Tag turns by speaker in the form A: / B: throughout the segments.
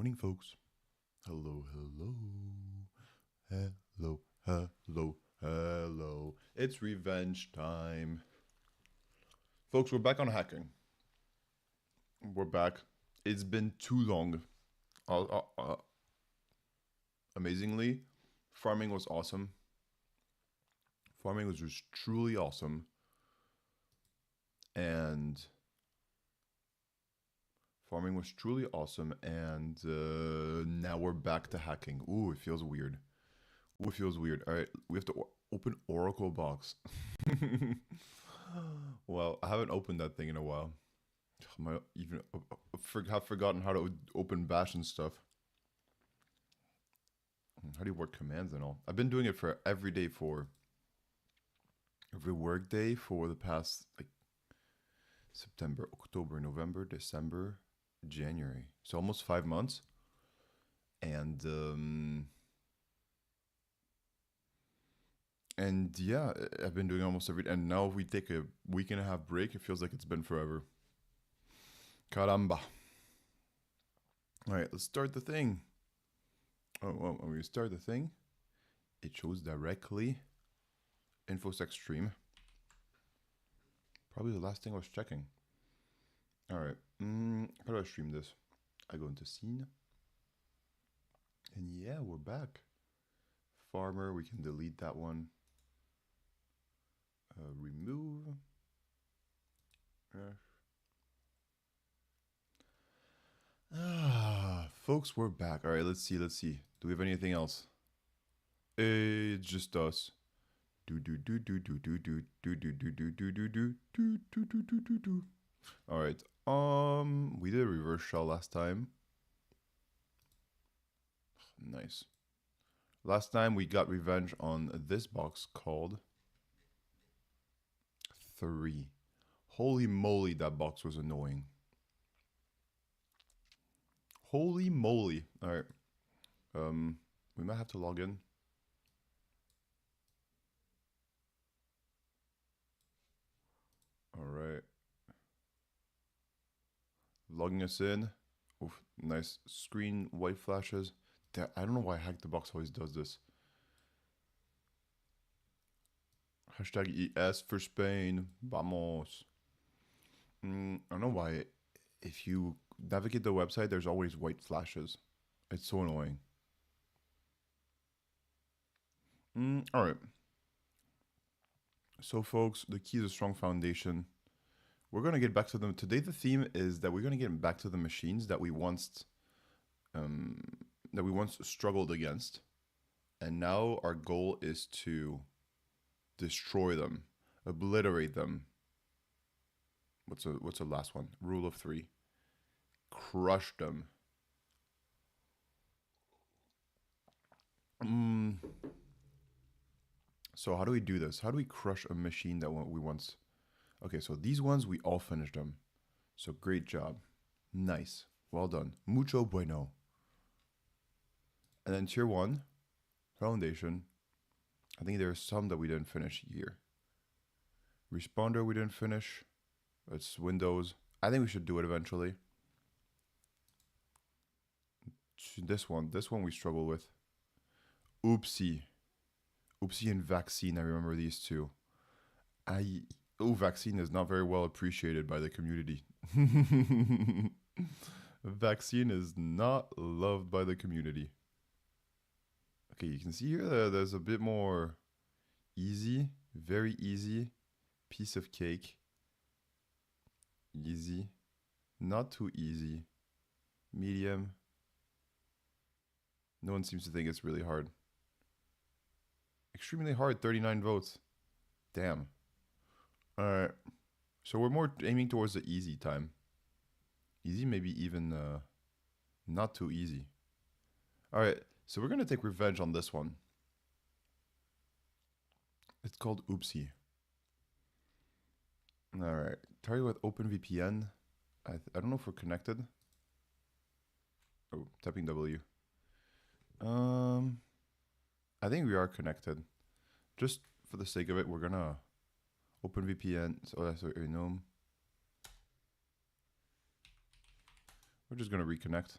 A: Morning, folks. Hello, hello. Hello, hello, hello. It's revenge time. Folks, we're back on hacking. We're back. It's been too long. Amazingly, farming was awesome. Farming was just truly awesome. And now we're back to hacking. Ooh, it feels weird. All right, we have to open Oracle box. Well, I haven't opened that thing in a while. I even have forgotten how to open bash and stuff. How do you work commands and all? I've been doing it for every work day for the past like September, October, November, December, January. So almost 5 months. And yeah, I've been doing almost every. And now if we take a week and a half break, it feels like it's been forever. Caramba. All right, let's start the thing. Oh, well, when we start the thing, it shows directly InfoSec stream. Probably the last thing I was checking. All right, how do I stream this? I go into scene. And yeah, we're back. Farmer, we can delete that one. Remove. Folks, we're back. All right, let's see. Do we have anything else? It's just us. All right. We did a reverse shell last time. Nice. Last time we got revenge on this box called 3. Holy moly, that box was annoying. Holy moly. All right. We might have to log in. All right. Logging us in. Oof, nice screen, white flashes. I don't know why Hack the Box always does this. Hashtag ES for Spain. Vamos. I don't know why. If you navigate the website, there's always white flashes. It's so annoying. All right. So, folks, the key is a strong foundation. We're going to get back to them. Today, the theme is that we're going to get back to the machines that we once struggled against. And now our goal is to destroy them, obliterate them. What's the last one? Rule of 3. Crush them. So how do we do this? How do we crush a machine that we once... Okay, so these ones, we all finished them. So great job. Nice. Well done. Mucho bueno. And then tier 1, foundation. I think there are some that we didn't finish here. Responder we didn't finish. It's Windows. I think we should do it eventually. This one we struggle with. Oopsie and vaccine. I remember these two. Vaccine is not very well appreciated by the community. Vaccine is not loved by the community. Okay, you can see here there's a bit more easy, very easy, piece of cake. Easy, not too easy, medium. No one seems to think it's really hard. Extremely hard, 39 votes. Damn. All right. So we're more aiming towards the easy time. Easy, maybe even not too easy. All right. So we're going to take revenge on this one. It's called Oopsie. All right. Target with OpenVPN. I don't know if we're connected. Oh, typing W. I think we are connected. Just for the sake of it, we're gonna OpenVPN. So that's what we know. We're just gonna reconnect.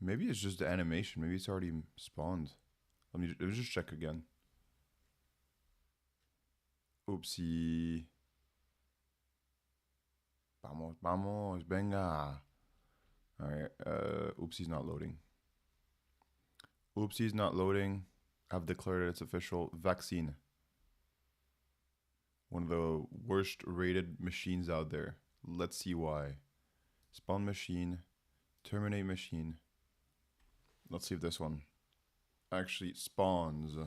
A: Maybe it's just the animation. Maybe it's already spawned. Let me just check again. Oopsie. Vamos, vamos, venga. Alright, oopsie's not loading. Oopsie's not loading. I've declared it's official. Vaccine. One of the worst rated machines out there. Let's see why. Spawn machine. Terminate machine. Let's see if this one actually spawns.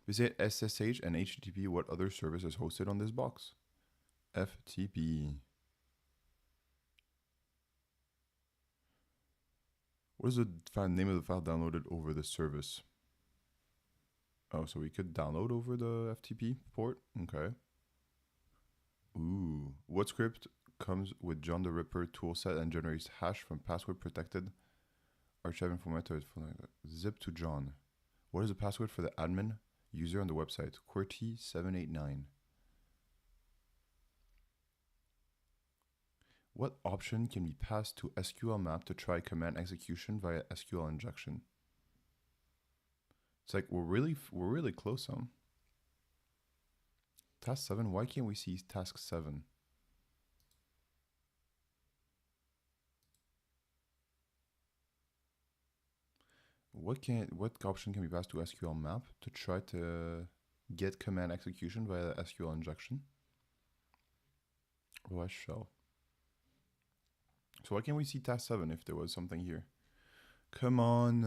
A: Visit SSH and HTTP. What other service is hosted on this box? FTP. What is the name of the file downloaded over the service? Oh, so we could download over the FTP port? Okay. Ooh. What script comes with John the Ripper toolset and generates hash from password protected archive info method? Zip to John. What is the password for the admin user on the website? QWERTY789. What option can be passed to SQL map to try command execution via SQL injection? It's like we're really close, huh? Task 7. Why can't we see task 7? What option can be passed to SQL map to try to get command execution via SQL injection? OS shell. So why can't we see task 7 if there was something here? Come on.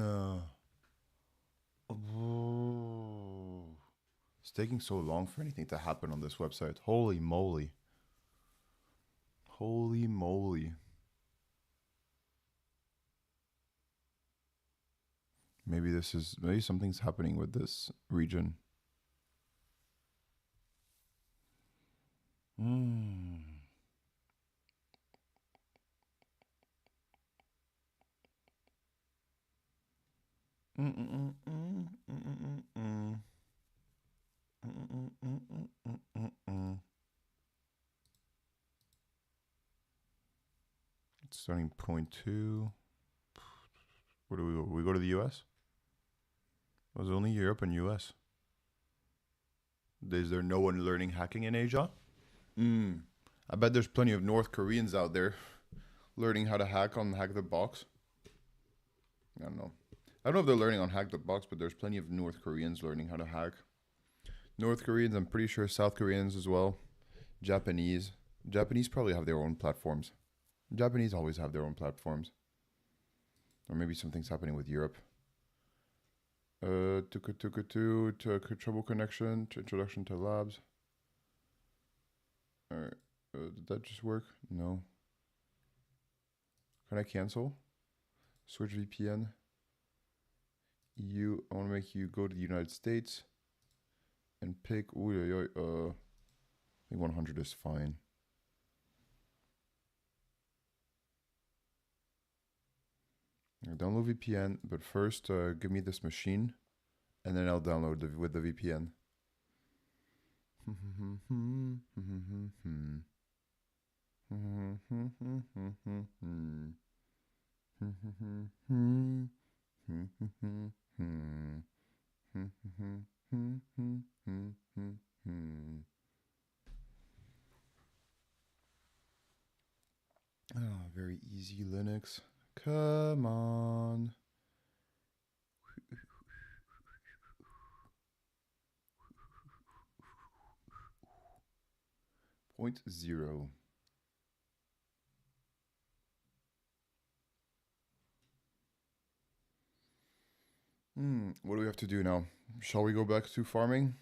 A: Oh. It's taking so long for anything to happen on this website. Holy moly. Holy moly. Maybe something's happening with this region. Starting point 2. Where do we go? We go to the US? It was only Europe and US. Is there no one learning hacking in Asia? I bet there's plenty of North Koreans out there learning how to hack on Hack the Box. I don't know. I don't know if they're learning on Hack the Box, but there's plenty of North Koreans learning how to hack. North Koreans, I'm pretty sure South Koreans as well. Japanese. Japanese probably have their own platforms. Japanese always have their own platforms. Or maybe something's happening with Europe. Trouble connection, introduction to labs. Alright. Did that just work? No. Can I cancel? Switch VPN. EU. I want to make you go to the United States. And pick. I think 100 is fine. Download VPN, but first give me this machine, and then I'll download with the VPN. Oh, very easy Linux. Come on. 0.0. What do we have to do now? Shall we go back to farming?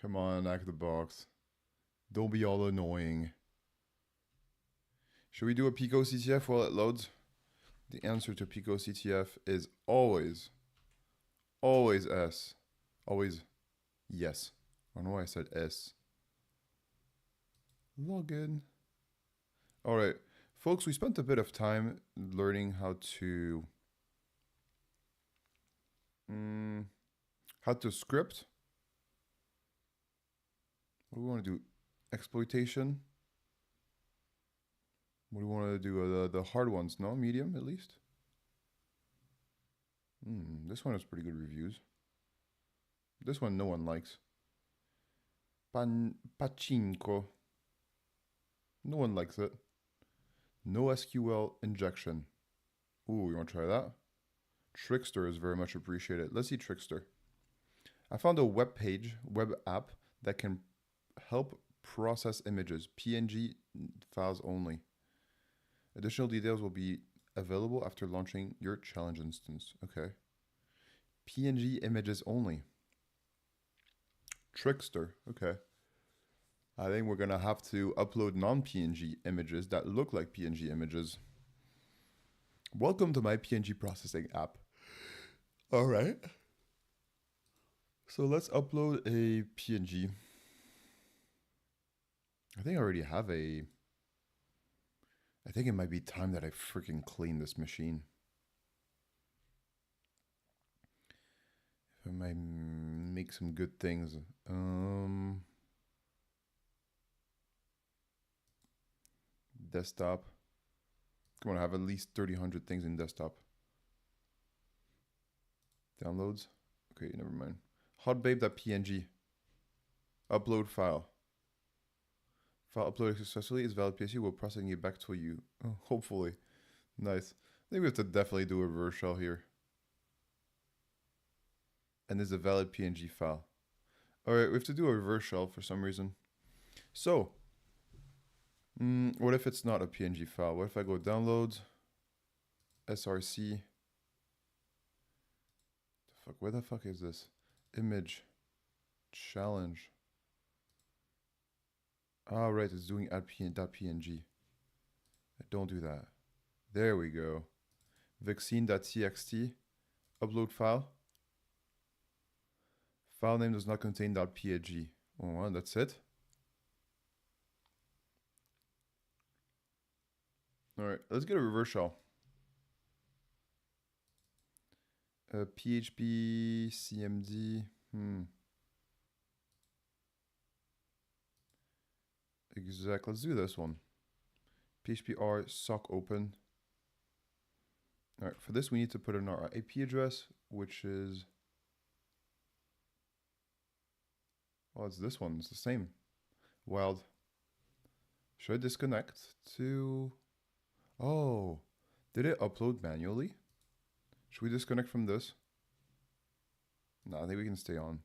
A: Come on, hack the box. Don't be all annoying. Should we do a Pico CTF while it loads? The answer to Pico CTF is always S. Always yes. I don't know why I said S. Login. All right, folks, we spent a bit of time learning how How to script. What do we want to do? Exploitation. What do we want to do? The hard ones, no? Medium, at least? This one has pretty good reviews. This one no one likes. Pachinko. No one likes it. No SQL injection. Ooh, you want to try that? Trickster is very much appreciated. Let's see Trickster. I found a web app that can help process images, PNG files only. Additional details will be available after launching your challenge instance. Okay. PNG images only. Trickster. Okay. I think we're going to have to upload non-PNG images that look like PNG images. Welcome to my PNG processing app. All right. So let's upload a PNG. I think I already have a... I think it might be time that I freaking clean this machine. If I might make some good things. Desktop. Come on, I have at least 3,000 things in desktop. Downloads. Okay, never mind. Hotbabe.png. Upload file. File uploaded successfully is valid PSU. We're processing it back to you. Oh, hopefully. Nice. I think we have to definitely do a reverse shell here. And this is a valid PNG file. Alright, we have to do a reverse shell for some reason. So, what if it's not a PNG file? What if I go downloads, src, where the fuck is this? Image, challenge. Oh, right, it's doing .png. Don't do that. There we go. Vaccine.txt, upload file. File name does not contain .png. Oh, well, that's it. All right, let's get a reverse shell. PHP CMD. Exact. Let's do this one. PHP sock open. All right. For this, we need to put in our IP address, which is. Oh, it's this one. It's the same. Wild. Should I disconnect to? Oh, did it upload manually? Should we disconnect from this? No, I think we can stay on.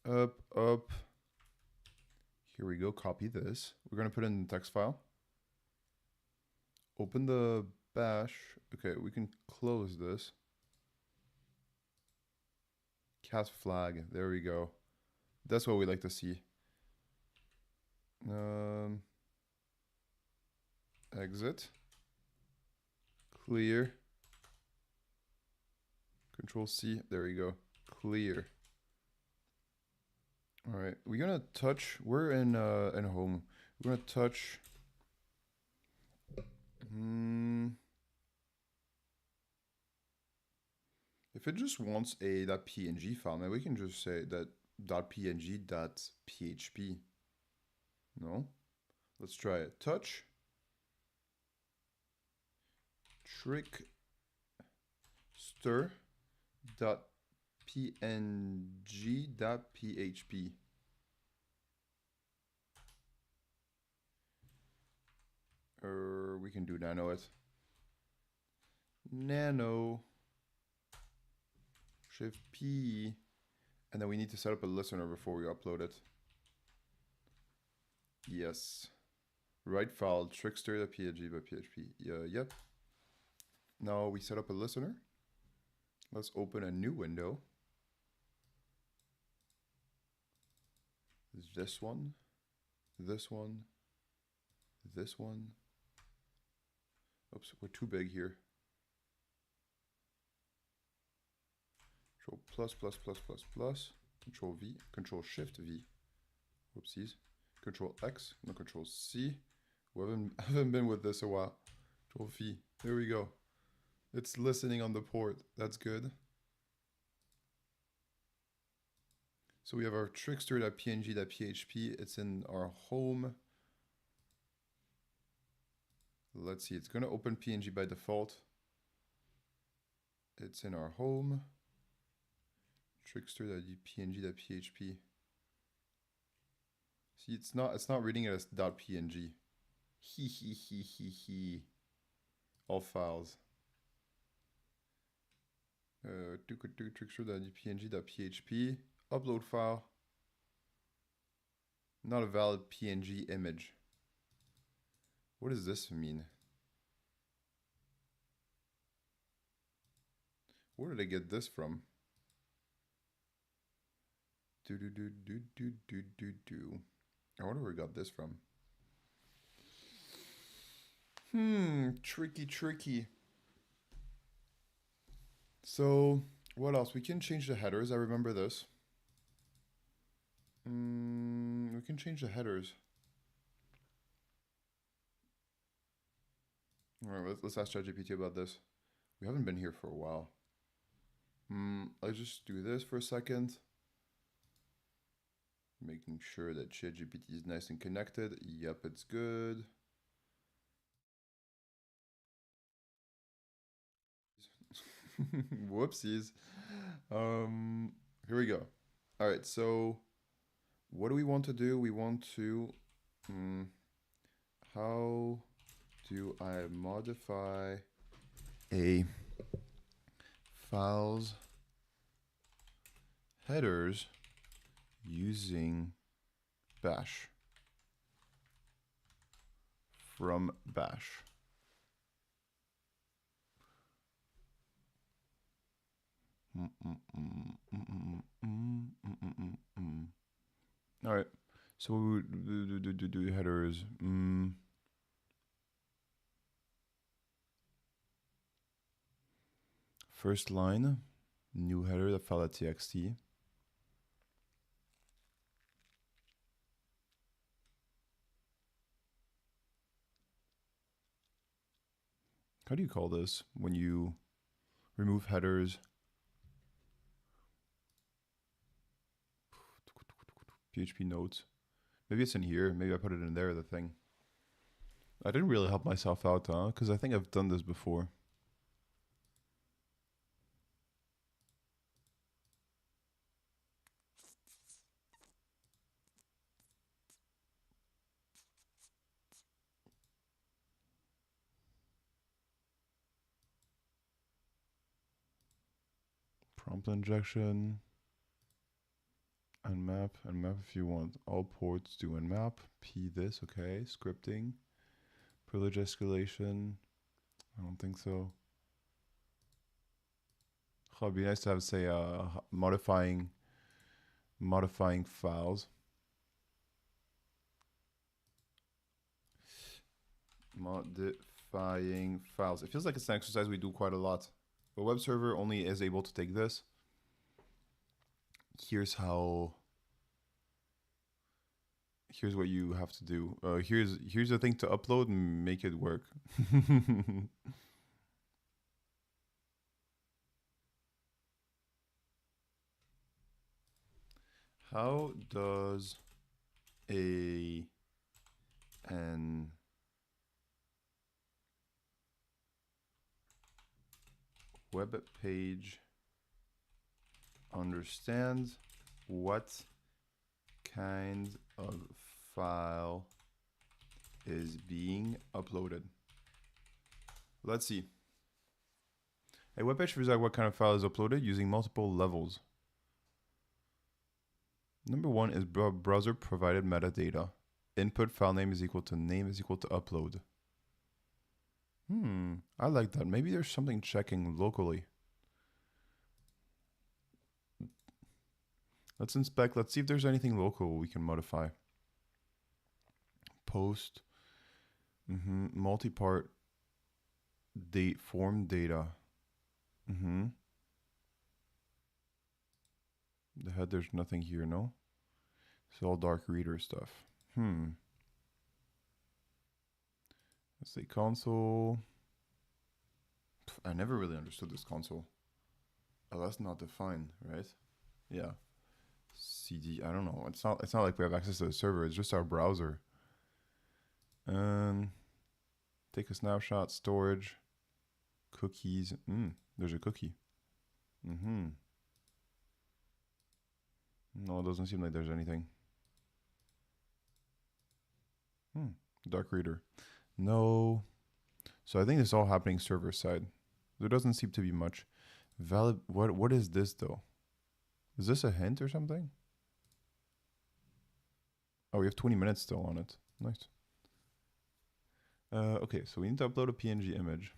A: Up. Here we go, copy this. We're gonna put it in the text file. Open the bash. Okay, we can close this. Cast flag, there we go. That's what we like to see. Exit. Clear. Control C, there we go. Clear. All right, we're gonna touch. We're in home. We're gonna touch. If it just wants a .png file, maybe we can just say that .png.php. No, let's try it. Touch. Trickster.png.php. Or we can do nano it. Nano. Shift P. And then we need to set up a listener before we upload it. Yes. Write file trickster.png.php. Yep. Now we set up a listener. Let's open a new window. This one. This one. This one. Oops, we're too big here. Control V, Control Shift V. Whoopsies. Control X, no Control C. We haven't been with this a while. Control V. There we go. It's listening on the port. That's good. So we have our trickster.png.php. It's in our home. Let's see, it's going to open PNG by default. It's in our home. Trickster.png.php. See, it's not reading it as .png. He. All files. Trickster.png.php. Upload file. Not a valid PNG image. What does this mean? Where did I get this from? I wonder where I got this from. Tricky. So, what else? We can change the headers. I remember this. We can change the headers. All right, let's ask ChatGPT about this. We haven't been here for a while. Let's just do this for a second. Making sure that ChatGPT is nice and connected. Yep, it's good. Whoopsies. Here we go. All right, so what do we want to do? We want to, how do I modify a file's headers using bash from bash? All right, so we would do headers. First line, new header, the file.txt. How do you call this when you remove headers? PHP notes. Maybe it's in here. Maybe I put it in there, the thing. I didn't really help myself out, huh? Because I think I've done this before. Prompt injection. Unmap if you want. All ports do unmap. P this, okay. Scripting. Privilege escalation. I don't think so. Oh, it'd be nice to have, say, modifying files. Modifying files. It feels like it's an exercise we do quite a lot. The web server only is able to take this. Here's what you have to do. Here's the thing to upload and make it work. How does an web page understand what kind of file is being uploaded? Let's see. A web page figures out what kind of file is uploaded using multiple levels. Number one is browser provided metadata. Input file name is equal to upload. I like that. Maybe there's something checking locally. Let's inspect. Let's see if there's anything local we can modify. Post. Multi-part date form data. The head, there's nothing here, no? It's all dark reader stuff. Let's say console. I never really understood this console. Oh, that's not defined, right? Yeah. CD. I don't know. It's not like we have access to the server. It's just our browser. Take a snapshot. Storage. Cookies. There's a cookie. No, it doesn't seem like there's anything. Dark reader. No. So I think it's all happening server side. There doesn't seem to be much. Valid. What is this though? Is this a hint or something? Oh, we have 20 minutes still on it. Nice. Okay, so we need to upload a PNG image.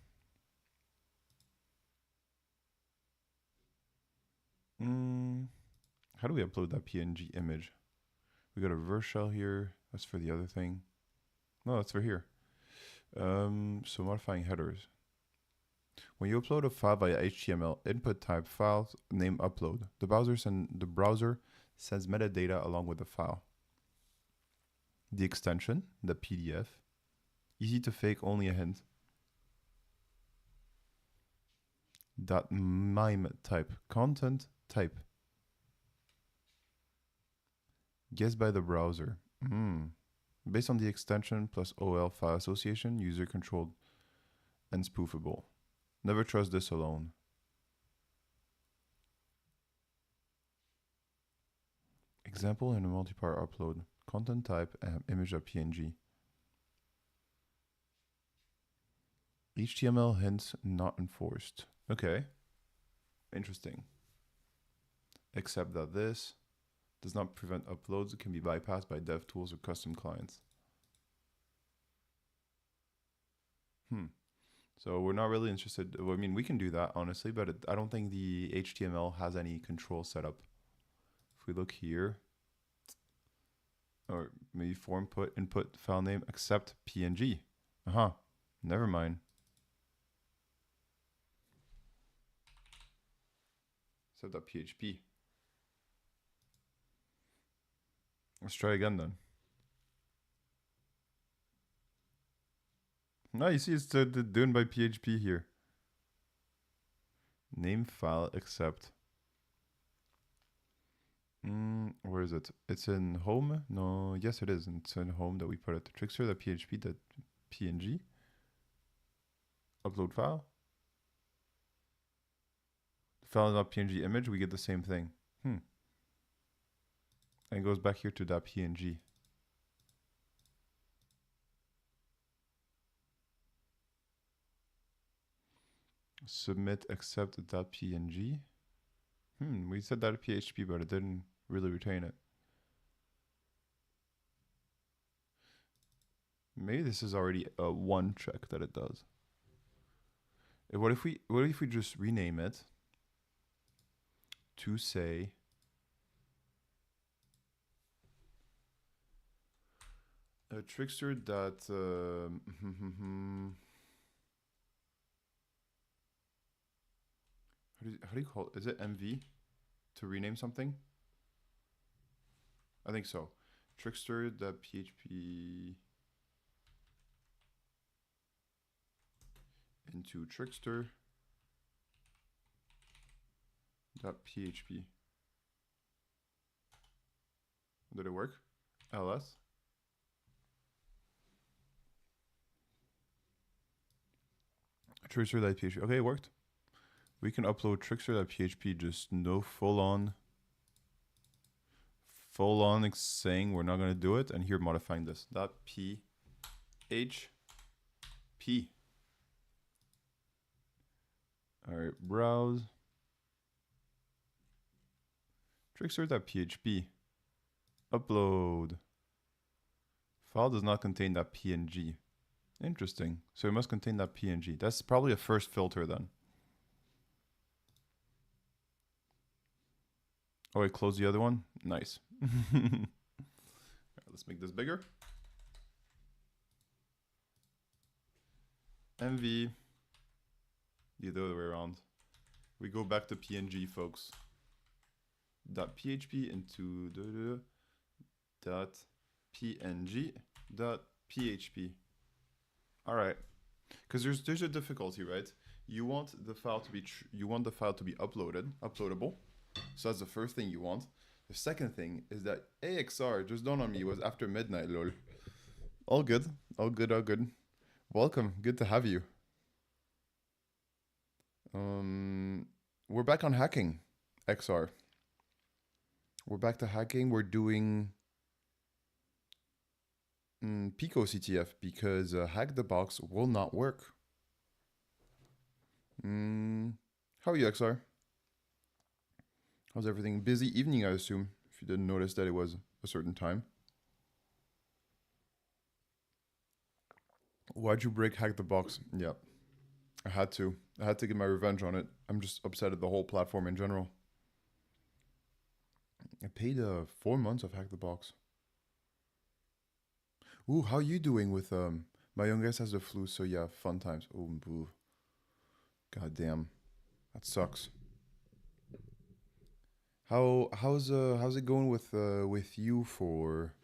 A: How do we upload that PNG image? We got a reverse shell here. That's for the other thing. No, that's for here. So modifying headers. When you upload a file via HTML, input type file name upload. The browser sends metadata along with the file. The extension, the PDF. Easy to fake, only a hint. .mime type. Content type. Guess by the browser. Based on the extension plus OL file association, user controlled and spoofable. Never trust this alone. Example in a multi-part upload. Content type image.png. HTML hints not enforced. Okay. Interesting. Except that this does not prevent uploads. It can be bypassed by dev tools or custom clients. So we're not really interested. I mean, we can do that, honestly, but I don't think the HTML has any control set up. If we look here, or maybe form input file name, accept PNG. Never mind. Set.php. Let's try again then. No, you see it's doing by PHP here. Name file accept. Where is it? It's in home? No, yes it is. It's in home that we put it. Trickster.php.png. Upload file. The file.png image, we get the same thing. And it goes back here to .png. Submit accept.png. We said that PHP, but it didn't really retain it. Maybe this is already a one check that it does. What if we just rename it to say trickster that how do you call it? Is it MV to rename something? I think so. Trickster.php into trickster.php. Did it work? ls. Trickster.php. Okay, it worked. We can upload trickster.php, just no full on saying we're not going to do it. And here modifying this. .php. All right, browse. Trickster.php. Upload. File does not contain .png. Interesting. So it must contain .png. That's probably a first filter then. Oh, wait, close the other one? Nice. Right, let's make this bigger. MV. The other way around. We go back to PNG, folks. .php into .png.php. All right, because there's a difficulty, right? You want the file to be uploadable. So that's the first thing you want. The second thing is that AXR just dawned on me was after midnight, lol. All good. All good, all good. Welcome. Good to have you. We're back on hacking, XR. We're back to hacking. We're doing Pico CTF because Hack the Box will not work. How are you, XR? How's everything? Busy evening, I assume, if you didn't notice that it was a certain time. Why'd you break Hack the Box? Yeah, I had to. I had to get my revenge on it. I'm just upset at the whole platform in general. I paid 4 months of Hack the Box. Ooh, how you doing with my youngest has the flu, so yeah, fun times. Oh, boo. God damn. That sucks. How's it going with you for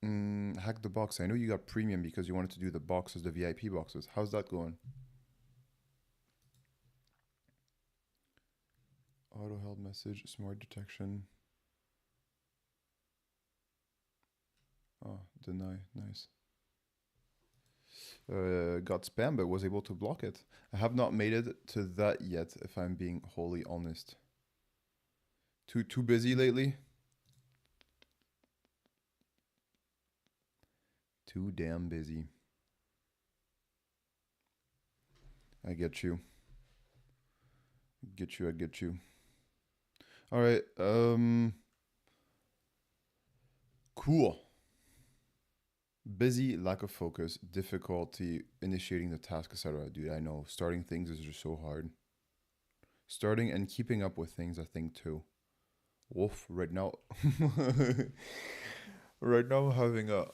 A: Hack the Box? I know you got premium because you wanted to do the boxes, the VIP boxes. How's that going? Auto held message, smart detection. Oh, deny, nice. Got spam but was able to block it. I have not made it to that yet, if I'm being wholly honest. Too busy lately? Too damn busy. I get you. I get you. Alright, cool. Busy, lack of focus, difficulty initiating the task, etc. Dude, I know. Starting things is just so hard. Starting and keeping up with things, I think, too. Woof, right now. Right now, I'm having a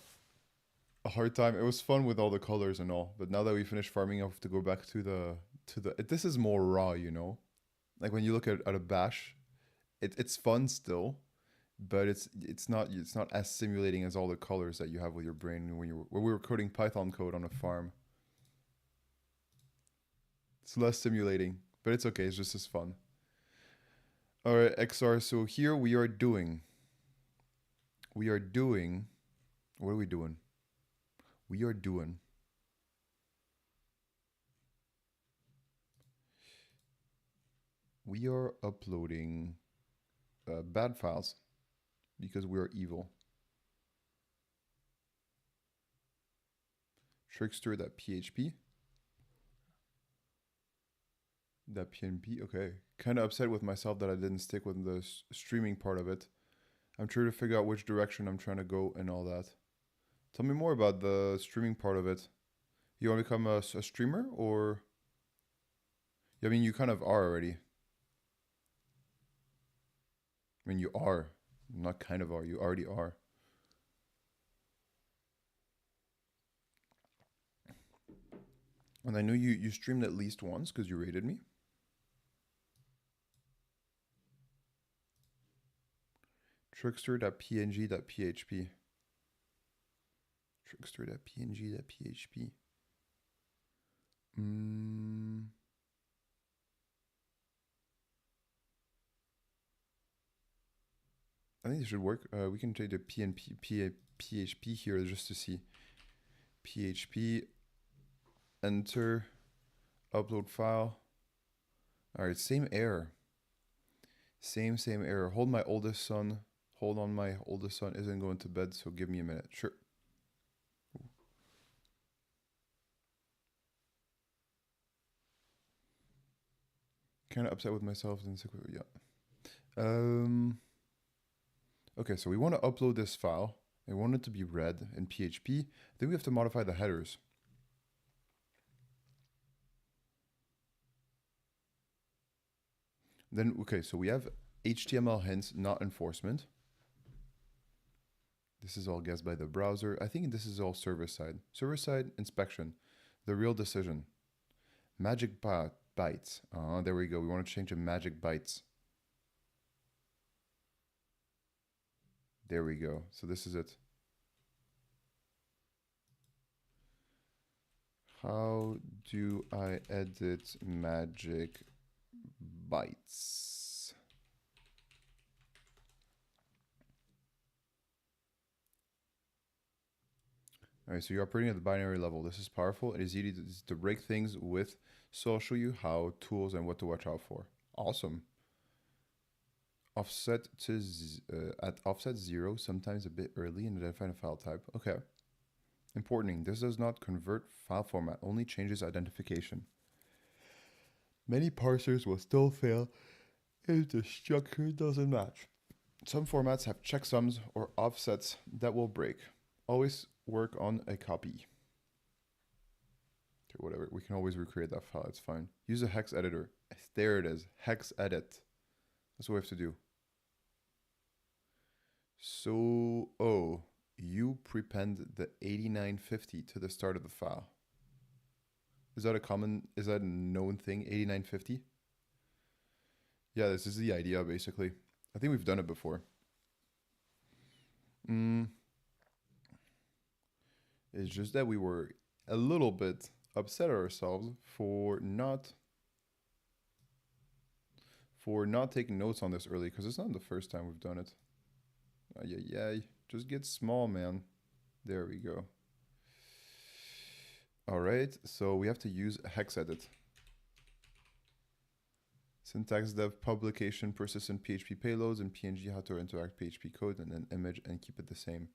A: hard time. It was fun with all the colors and all, but now that we finished farming, I have to go back to the this is more raw, you know? Like when you look at a bash, it's fun still, but it's not as simulating as all the colors that you have with your brain when we were coding Python code on a farm. It's less simulating, but it's okay. It's just as fun. All right, XR. So here we are doing. What are we doing? We are doing. We are uploading bad files because we are evil. Trickster.php. .pnp, okay. Kind of upset with myself that I didn't stick with the streaming part of it. I'm trying to figure out which direction I'm trying to go and all that. Tell me more about the streaming part of it. You want to become a streamer or? I mean, you kind of are already. I mean, you are. Not kind of are, you already are. And I know you streamed at least once because you rated me. Trickster.png.php. Trickster.png.php. I think it should work. We can take the PHP here just to see. PHP, enter, upload file. All right, same error. Same error. Hold my oldest son. Hold on, my oldest son isn't going to bed, so give me a minute. Sure. Kind of upset with myself. Yeah. Okay, so we want to upload this file. I want it to be read in PHP. Then we have to modify the headers. Then, okay, so we have HTML hints, not enforcement. This is all guessed by the browser. I think this is all server-side. Server-side inspection, the real decision. Magic bytes. There we go. We want to change to magic bytes. There we go. So this is it. How do I edit magic bytes. All right, so you're operating at the binary level. This is powerful. It is easy to break things with, so I'll show you how, tools, and what to watch out for. Awesome. Offset to at offset 0, sometimes a bit early, and identify a file type. Okay. Important. This does not convert file format, only changes identification. Many parsers will still fail if the structure doesn't match. Some formats have checksums or offsets that will break. Always work on a copy. Okay, whatever. We can always recreate that file. It's fine. Use a hex editor. There it is. Hex edit. That's what we have to do. So, oh, you prepend the 8950 to the start of the file. Is that a known thing, 8950? Yeah, this is the idea, basically. I think we've done it before. It's just that we were a little bit upset at ourselves for not taking notes on this early, because it's not the first time we've done it. Yeah, just get small, man. There we go. All right, so we have to use hex edit. Syntax dev publication persistent PHP payloads and PNG how to interact PHP code and then image and keep it the same.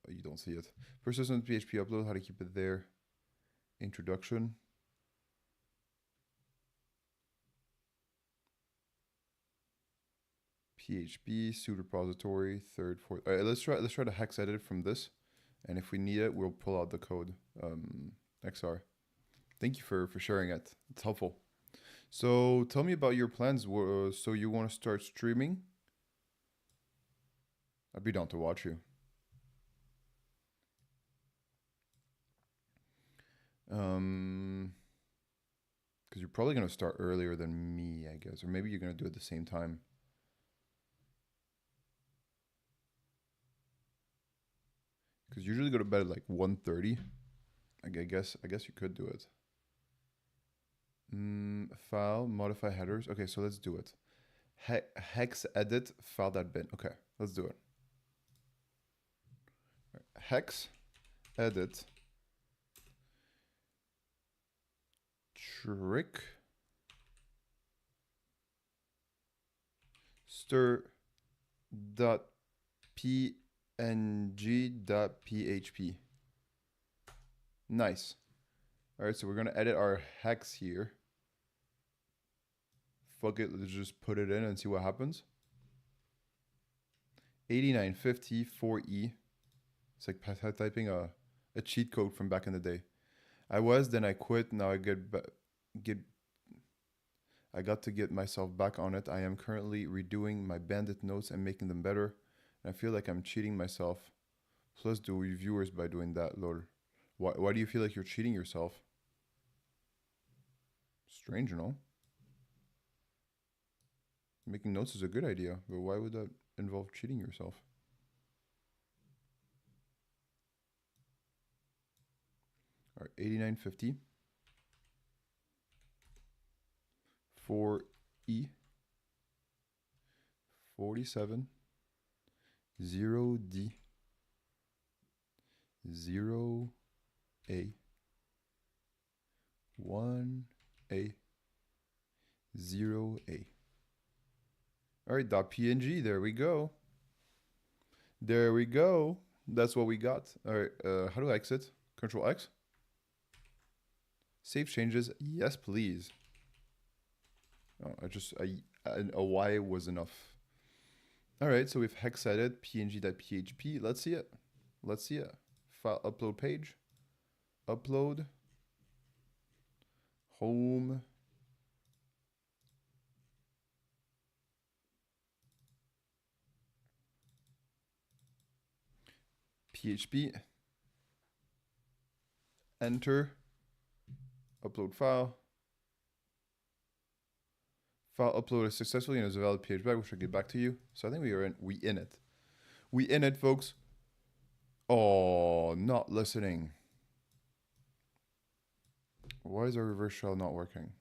A: You don't see it. Persistent PHP upload, how to keep it there. Introduction. PHP, suit repository, third, fourth. All right, let's try to hex edit from this. And if we need it, we'll pull out the code. XR. Thank you for sharing it. It's helpful. So tell me about your plans. So you want to start streaming? I'd be down to watch you. Because you're probably going to start earlier than me, I guess. Or maybe you're going to do it at the same time. Because you usually go to bed at like 1:30. I guess you could do it. File, modify headers. Okay, so let's do it. Hex edit file.bin. Okay, let's do it. Hex edit trick stir.png.php. Nice. All right, so we're gonna edit our hex here. Fuck it, let's just put it in and see what happens. 8950 4E. It's like typing a cheat code from back in the day. Then I quit. Now I got to get myself back on it. I am currently redoing my bandit notes and making them better. And I feel like I'm cheating myself. Plus do reviewers by doing that, lol. Why do you feel like you're cheating yourself? Strange, you know? Making notes is a good idea, but why would that involve cheating yourself? All right, 8950 4E 47 0D 0A 1A 0A. All right, .png, there we go. There we go. That's what we got. All right, how do I exit? Control X. Save changes, yes please. Oh, a Y was enough. All right, so we've hex edit png.php. Let's see it. File upload page. Upload. Home. PHP. Enter. Upload file. File uploaded successfully and is a valid PHP, which I'll get back to you. So I think we in it. We in it, folks. Oh, not listening. Why is our reverse shell not working?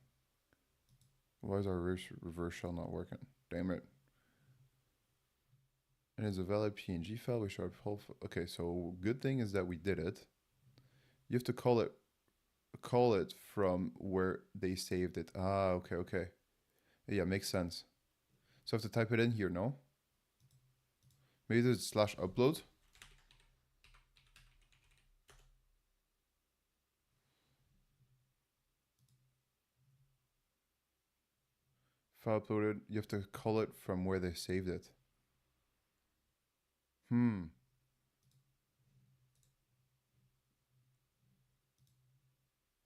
A: Why is our reverse shell not working? Damn it. And it's a valid PNG file. We should have okay, so good thing is that we did it. You have to call it from where they saved it. Ah, okay. Yeah, makes sense. So I have to type it in here, no? Maybe there's /upload. File uploaded. You have to call it from where they saved it.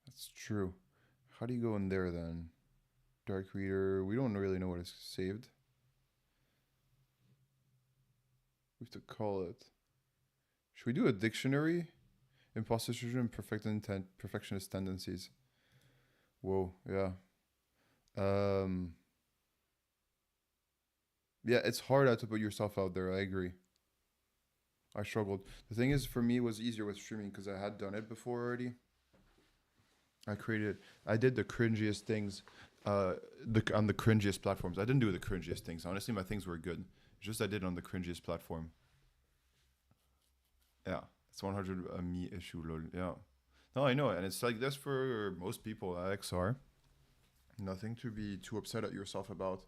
A: That's true. How do you go in there then? Dark reader. We don't really know what is saved. We have to call it. Should we do a dictionary? Imposter syndrome, perfectionist tendencies. Whoa, yeah. Yeah, it's hard to put yourself out there. I agree. I struggled. The thing is, for me, it was easier with streaming because I had done it before already. I did the cringiest things on the cringiest platforms. I didn't do the cringiest things. Honestly, my things were good. It's just I did on the cringiest platform. Yeah, it's 100 a me issue, lol. Yeah. No, I know, and it's like this for most people at XR. Nothing to be too upset at yourself about.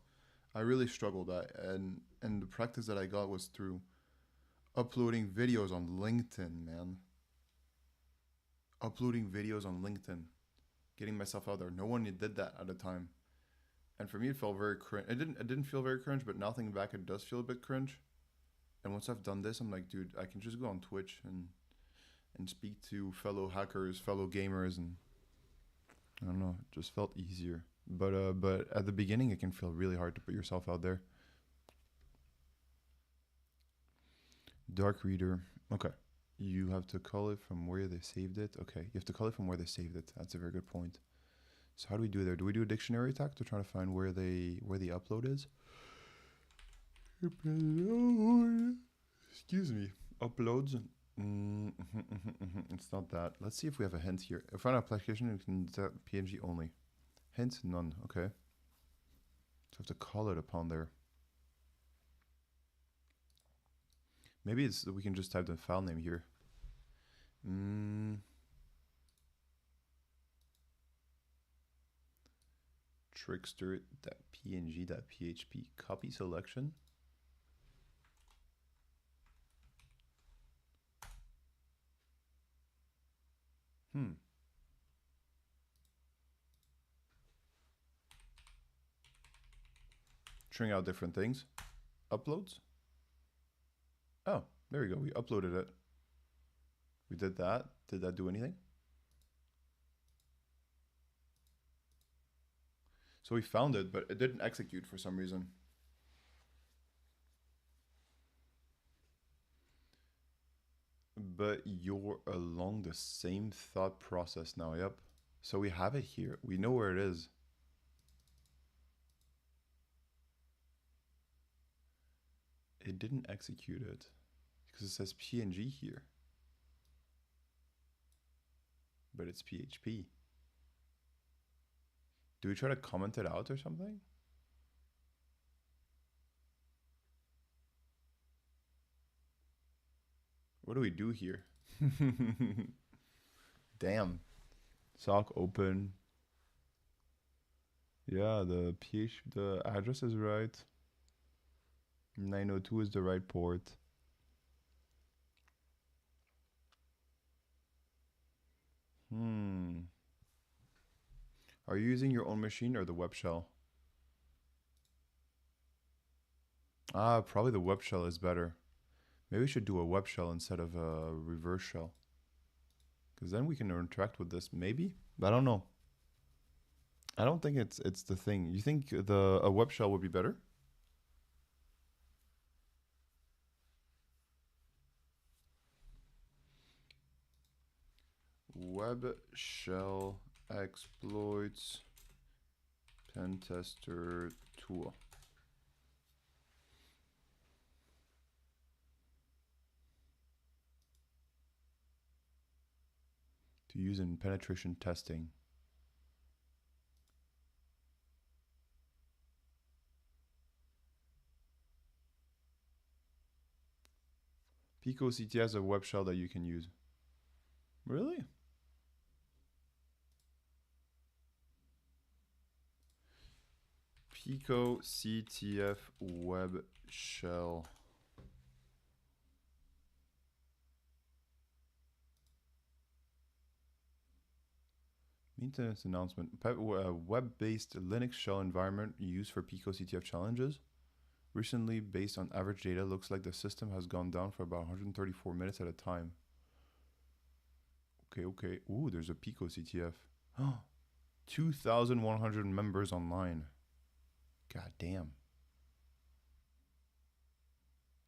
A: I really struggled and the practice that I got was through uploading videos on LinkedIn, man. Uploading videos on LinkedIn, getting myself out there. No one did that at the time, and for me, it felt very cringe. It didn't feel very cringe, but now thinking back, it does feel a bit cringe. And once I've done this, I'm like, dude, I can just go on Twitch and speak to fellow hackers, fellow gamers, and I don't know, it just felt easier. But at the beginning, it can feel really hard to put yourself out there. Dark reader. Okay. You have to call it from where they saved it. Okay. You have to call it from where they saved it. That's a very good point. So how do we do there? Do we do a dictionary attack to try to find where the upload is? Upload. Excuse me. Uploads. It's not that. Let's see if we have a hint here. If an application, you can PNG only. Hint none. Okay. So I have to call it upon there. Maybe it's we can just type the file name here. Trickster.png.php copy selection. Trying out different things. Uploads. Oh, there we go. We uploaded it. We did that. Did that do anything? So we found it, but it didn't execute for some reason. But you're along the same thought process now. Yep. So we have it here. We know where it is. It didn't execute it because it says PNG here. But it's PHP. Do we try to comment it out or something? What do we do here? Damn. Sock open. Yeah, the address is right. 902 is the right port. Are you using your own machine or the web shell? Ah, probably the web shell is better. Maybe we should do a web shell instead of a reverse shell. Because then we can interact with this, maybe? I don't know. I don't think it's the thing. You think a web shell would be better? Web shell exploits pen tester tool. To use in penetration testing. PicoCT has a web shell that you can use. Really? PicoCTF web shell. Maintenance announcement. Web-based Linux shell environment used for PicoCTF challenges. Recently, based on average data, looks like the system has gone down for about 134 minutes at a time. Okay. Ooh, there's a PicoCTF. 2,100 members online. God damn.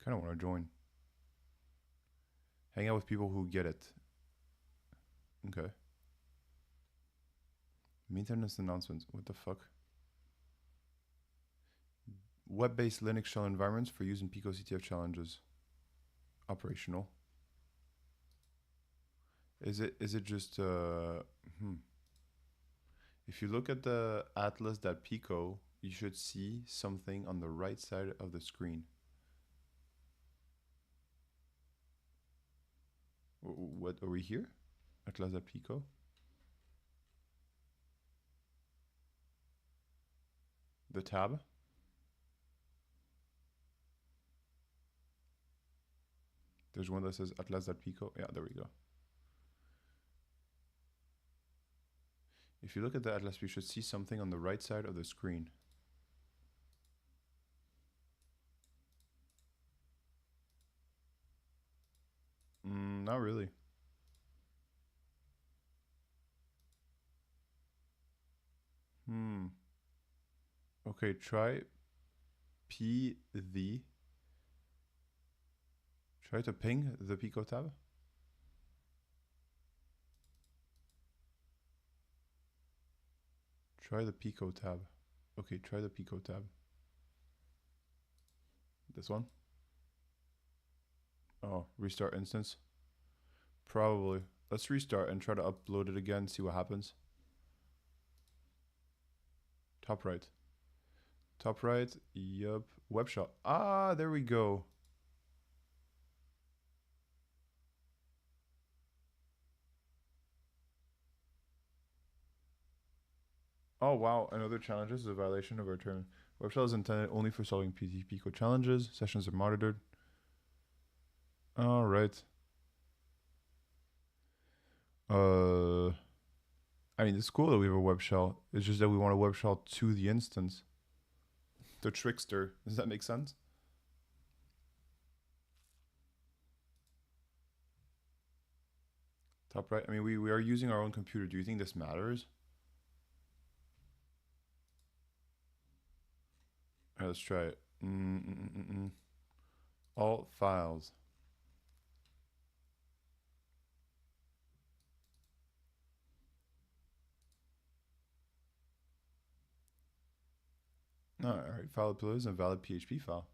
A: Kind of want to join. Hang out with people who get it. Okay. Maintenance announcements. What the fuck? Web-based Linux shell environments for use in PicoCTF challenges. Operational. Is it just If you look at the atlas.pico, you should see something on the right side of the screen. What are we here? Atlas.pico. The tab. There's one that says atlas.pico. Yeah, there we go. If you look at the atlas, you should see something on the right side of the screen. Not really. Okay, try Try to ping the Pico tab. Try the Pico tab. Okay, try the Pico tab. This one? Oh, restart instance? Probably. Let's restart and try to upload it again, see what happens. Top right. Top right, yup. Web shell. Ah, there we go. Oh wow, another challenge is a violation of our term. Web shell is intended only for solving Pico challenges. Sessions are monitored. All right. I mean, it's cool that we have a web shell. It's just that we want a web shell to the instance. The trickster. Does that make sense? Top right. I mean, we are using our own computer. Do you think this matters? All right, let's try it. All files. All right, valid pillars and valid PHP file.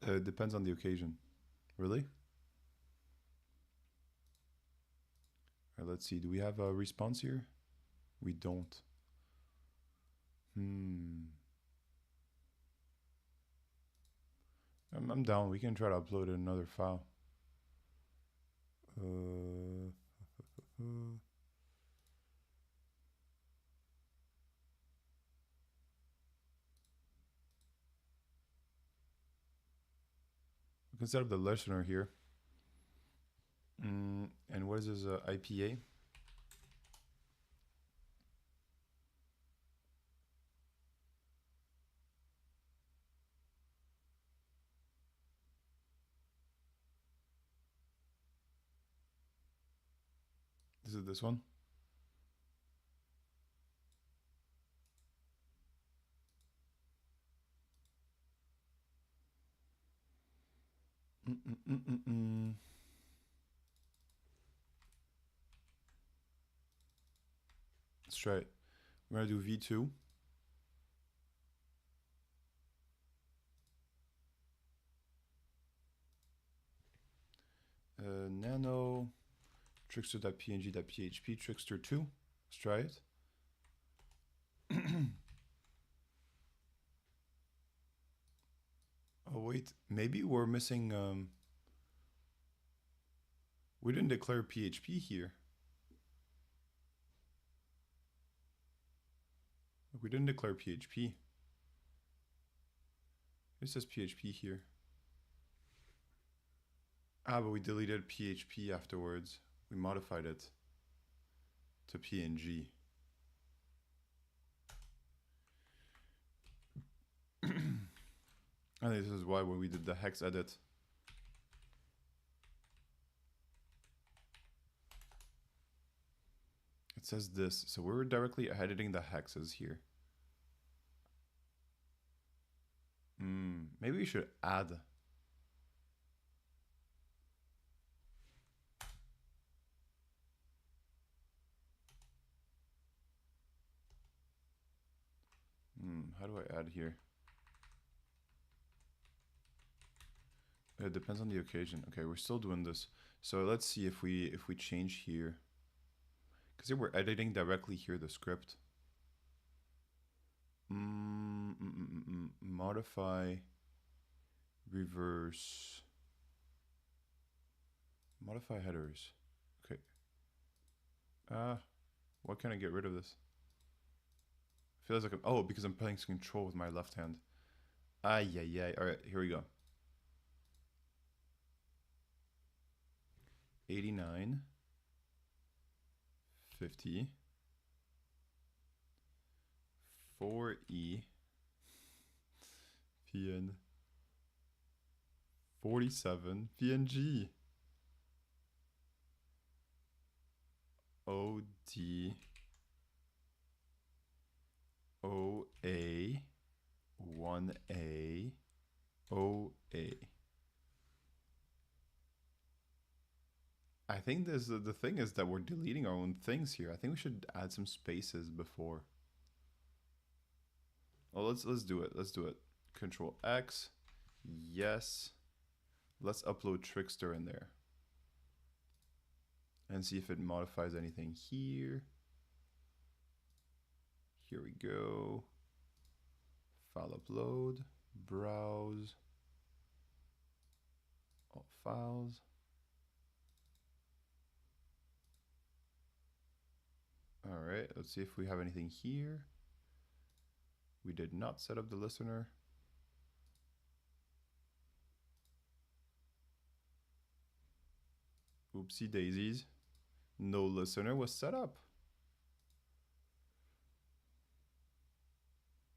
A: It depends on the occasion. Really? All right, let's see. Do we have a response here? We don't. I'm down. We can try to upload another file. We can set up the listener here. And what is this IPA? This is this one. Let's try it. We're gonna do V2. Nano trickster.png.php trickster2. Let's try it. Oh wait, maybe we're missing We didn't declare PHP here. We didn't declare PHP. It says PHP here. Ah, but we deleted PHP afterwards. We modified it to PNG. I think this is why when we did the hex edit. It says this, so we're directly editing the hexes here. Maybe we should add. How do I add here? It depends on the occasion. Okay, we're still doing this. So let's see if we change here. Because here we're editing directly here the script. Modify, reverse, modify headers. Okay. Why can't I get rid of this? Feels like oh, because I'm playing control with my left hand. Yeah. All right, here we go. 89, 50, 4E, PN, 47, PNG, OD, OA, 1A, OA. I think this the thing is that we're deleting our own things here. I think we should add some spaces before. Oh, let's do it. Let's do it. Control X. Yes. Let's upload Trickster in there. And see if it modifies anything here. Here we go. File upload. Browse. All files. All right, let's see if we have anything here. We did not set up the listener. Oopsie daisies. No listener was set up.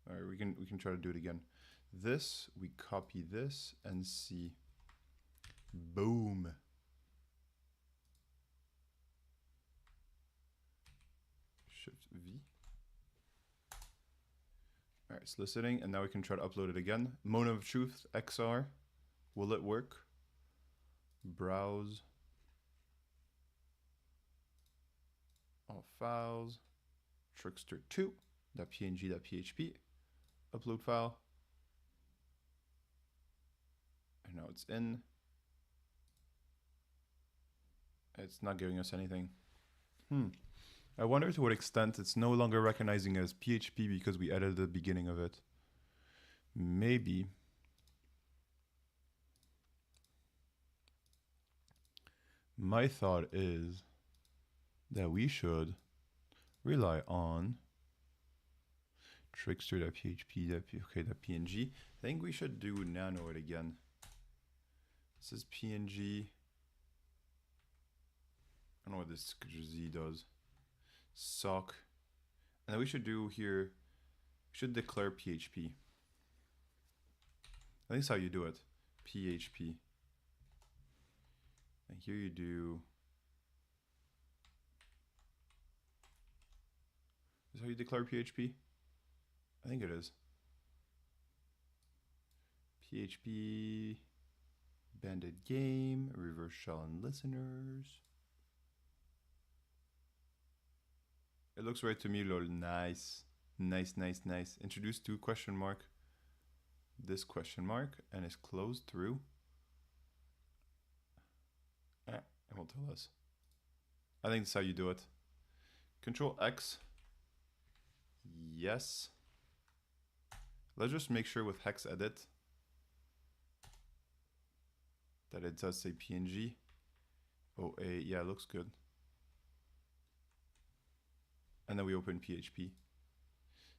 A: All right, we can try to do it again. This, we copy this and see. Boom. Shift V. All right, it's listening, and now we can try to upload it again. Moment of Truth XR. Will it work? Browse. All files. Trickster2.png.php. Upload file. And now it's in. It's not giving us anything. I wonder to what extent it's no longer recognizing as PHP because we edited the beginning of it. Maybe. My thought is that we should rely on trickster.php.png. I think we should do nano it again. This is PNG. I don't know what this Z does. Sock. And then we should do here, we should declare PHP. I think that's how you do it. PHP. And here you do. Is how you declare PHP? I think it is. PHP, banded game, reverse shell and listeners. It looks right to me, lol. Nice. Nice. Introduce to question mark. This question mark, and it's closed through. It won't tell us. I think that's how you do it. Control X. Yes. Let's just make sure with hex edit that it does say PNG. OA, yeah, looks good. And then we open PHP.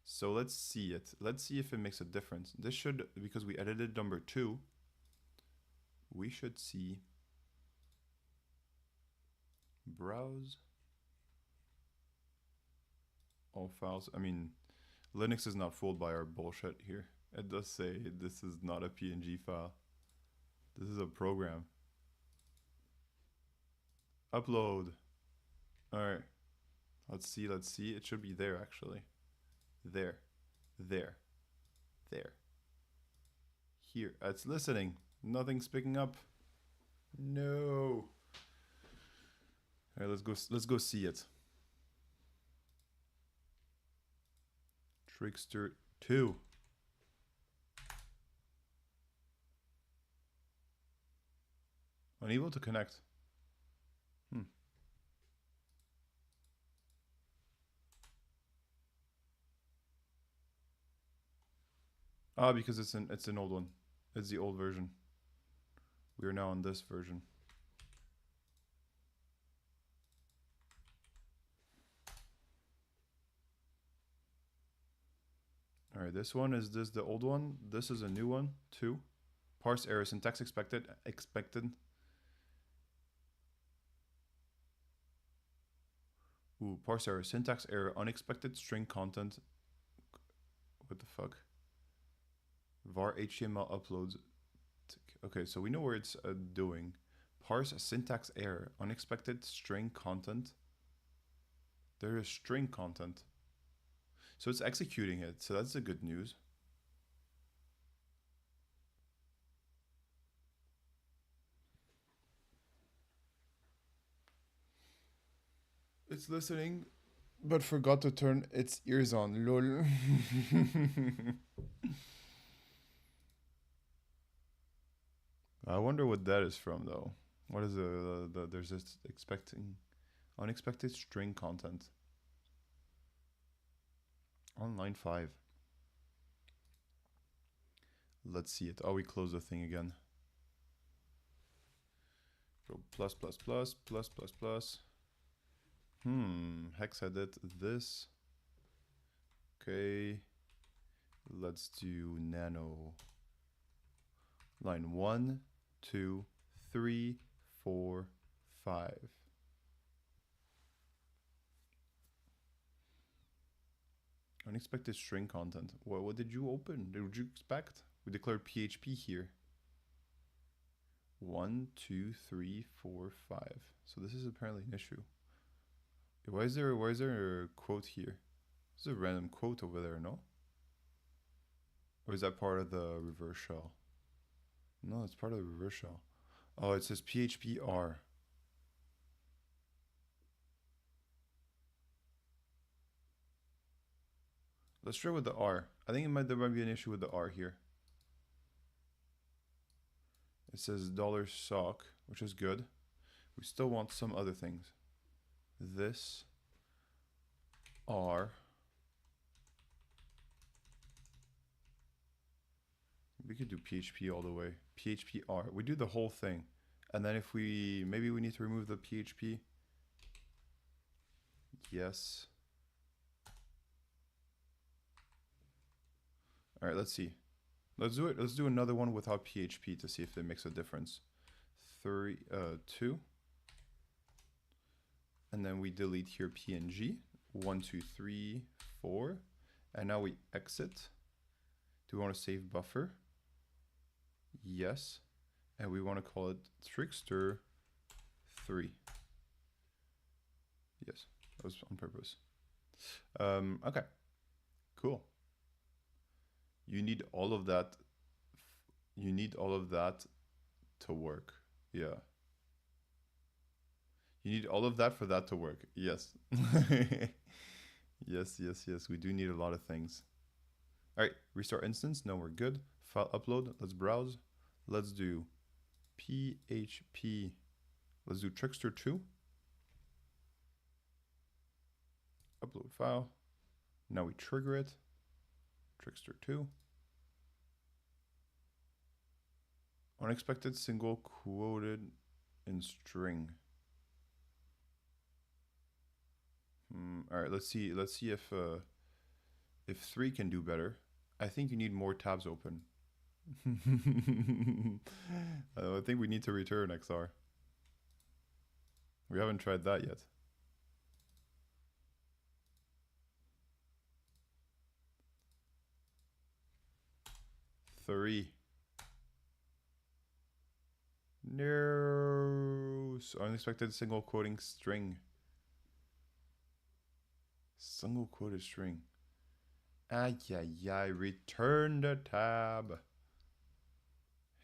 A: So let's see it. Let's see if it makes a difference. This should, because we edited number 2, we should see browse all files. I mean, Linux is not fooled by our bullshit here. It does say this is not a PNG file. This is a program. Upload. Alright. Let's see, let's see. It should be there actually. There. There. There. Here. It's listening. Nothing's picking up. No. Alright, let's go see it. Trickster 2. Unable to connect. Ah, because it's an old one. It's the old version. We are now on this version. All right, this one is the old one. This is a new one, 2. Parse error, syntax expected. Ooh, parse error, syntax error, unexpected string content. What the fuck? var HTML uploads. Okay, so we know where it's doing. Parse syntax error, unexpected string content. There is string content. So it's executing it, so that's the good news. It's listening, but forgot to turn its ears on, lol. I wonder what that is from, though. What is there's this unexpected string content. On line 5. Let's see it. Oh, we close the thing again. Go plus, plus, plus, plus, plus, plus. Hex edit this. Okay. Let's do nano. Line 1, 2, 3, 4, 5. Unexpected string content. What did you open? Did you expect? We declared PHP here. 1, 2, 3, 4, 5. So this is apparently an issue. Why is there a quote here? There's a random quote over there, no? Or is that part of the reverse shell? No, it's part of the reverse shell. Oh, it says PHP R. Let's try with the R. I think there might be an issue with the R here. It says $sock, which is good. We still want some other things. This R. We could do PHP all the way. PHP R. We do the whole thing. And then if maybe we need to remove the PHP. Yes. All right, let's see. Let's do it. Let's do another one without PHP to see if it makes a difference. 2. And then we delete here PNG. 1, 2, 3, 4. And now we exit. Do we want to save buffer? Yes. And we want to call it Trickster 3. Yes, that was on purpose. Okay, cool. You need all of that. You need all of that to work. Yeah. You need all of that for that to work. Yes. Yes, yes, yes. We do need a lot of things. All right, restart instance. No, we're good. File upload. Let's browse. Let's do PHP. Let's do Trickster 2. Upload file. Now we trigger it. Trickster 2. Unexpected single quoted in string. All right, let's see if 3 can do better. I think you need more tabs open. I think we need to return XR. We haven't tried that yet. Three. No. Unexpected single quoting string. Single quoted string. Ay, ay, ay. Return the tab.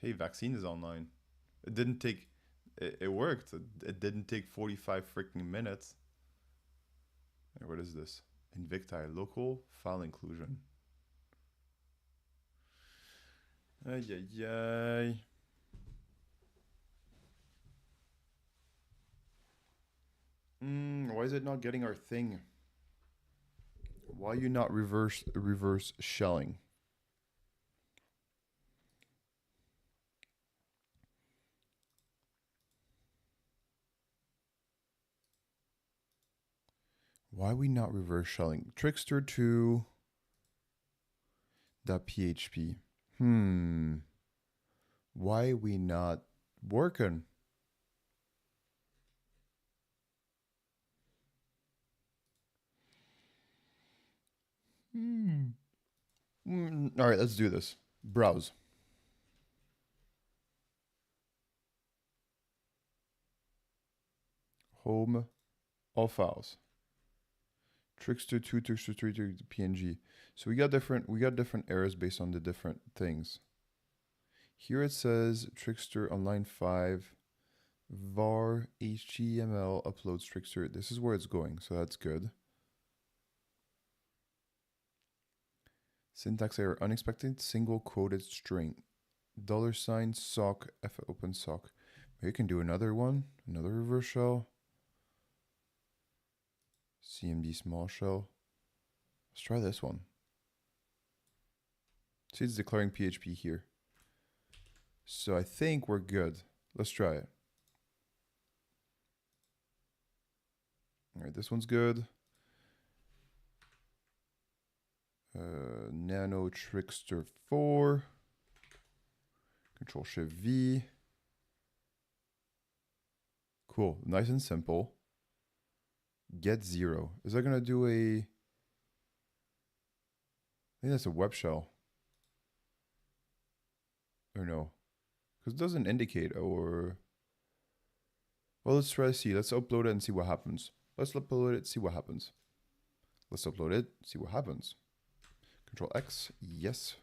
A: Hey, vaccine is online. It didn't take... It worked. It didn't take 45 freaking minutes. Hey, what is this? Invicti. Local file inclusion. Ay, ay, ay. Why is it not getting our thing? Why are you not reverse shelling? Why are we not reverse shelling? Trickster2 .php. Why are we not working? All right, let's do this. Browse. Home, all files. Trickster2, Trickster3, PNG. So we got different errors based on the different things. Here it says Trickster on line 5, var HTML uploads Trickster. This is where it's going, so that's good. Syntax error, unexpected single quoted string. $ sock, f open sock. Maybe you can do another one, another reverse shell. CMD small shell. Let's try this one. See, it's declaring PHP here. So I think we're good. Let's try it. All right, this one's good. Nano Trickster 4. Control Shift V. Cool, nice and simple. Get 0. Is that gonna do a... I think that's a web shell. Or no? Because it doesn't indicate or... Well, let's try to see. Let's upload it and see what happens. Let's upload it, see what happens. Let's upload it, see what happens. Control X, yes.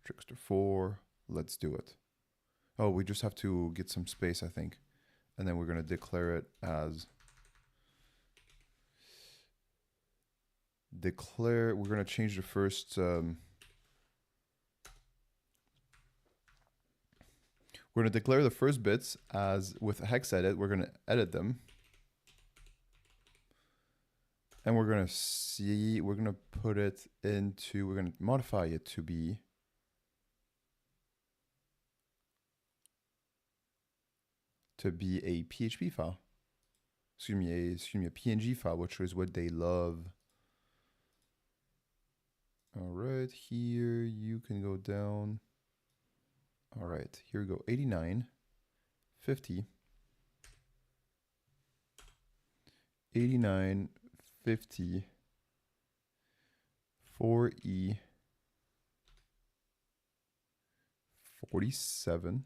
A: Trickster 4, let's do it. Oh, we just have to get some space, I think. And then we're gonna declare it as... We're gonna change the first... we're gonna declare the first bits as with a hex edit. We're gonna edit them. And we're gonna see, we're gonna put it into, we're gonna modify it to be a PHP file. Excuse me, a PNG file, which is what they love. All right, here you can go down. All right, here we go, 89, 50, 89, 50, 4E, 47,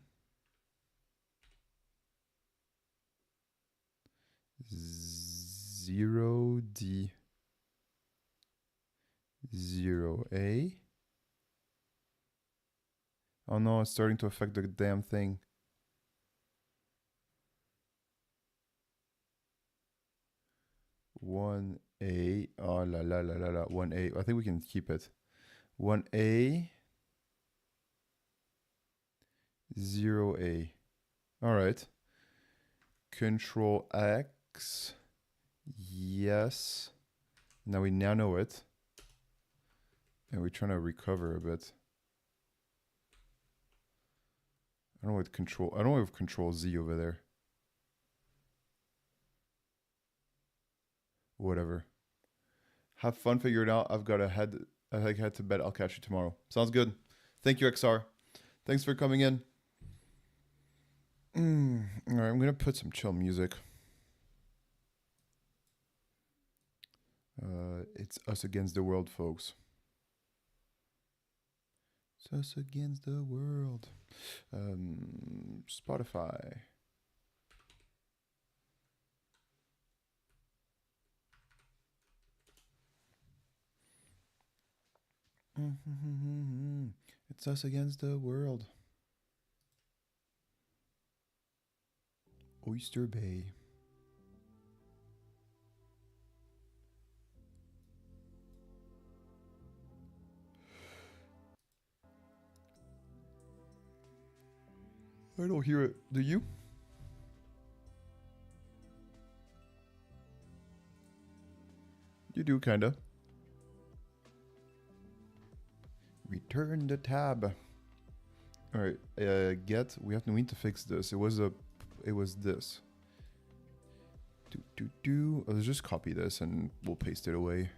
A: 0D, 0A. Oh no, it's starting to affect the damn thing. One A, oh la la la la la, 1A. I think we can keep it. 1A, 0A. All right. Control X, yes. Now we know it. And we're trying to recover a bit. I don't know if Control Z over there. Whatever. Have fun figuring it out. I've got to head to bed. I'll catch you tomorrow. Sounds good. Thank you, XR. Thanks for coming in. All right, I'm gonna put some chill music. It's us against the world, folks. It's us against the world. Spotify. It's us against the world. Oyster Bay. I don't hear it. Do you? You do, kinda. Return the tab. All right. Get. We need to fix this. It was this. Let's just copy this and we'll paste it away.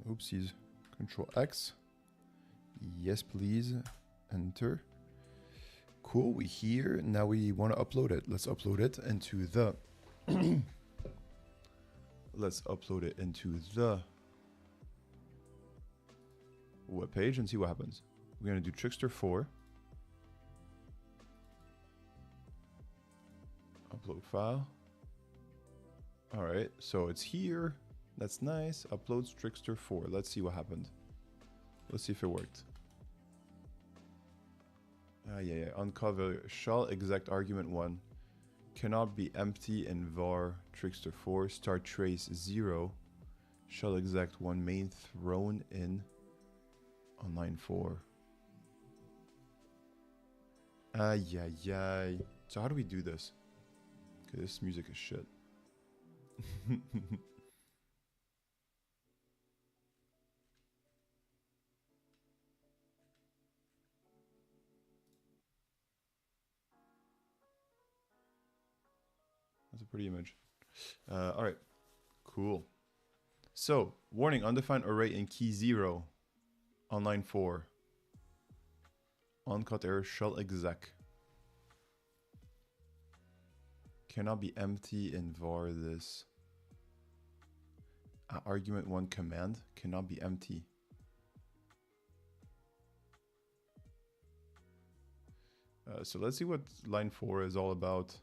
A: Oopsies. Control X. Yes, please. Enter. Cool, we here. Now we want to upload it. Let's upload it into the... Let's upload it into the web page and see what happens. We're going to do Trickster 4. Upload file. All right, so it's here. That's nice. Uploads Trickster 4. Let's see what happened. Let's see if it worked. Yeah. Uncover shell exact argument 1 cannot be empty in var Trickster 4 start trace 0 shell exact 1 main thrown in on line 4. Yeah. So how do we do this? Okay, this music is shit. That's a pretty image. All right, cool. So, warning, undefined array in key 0 on line 4. Uncut error shell exec. Cannot be empty in var this. Argument 1 command cannot be empty. So let's see what line 4 is all about.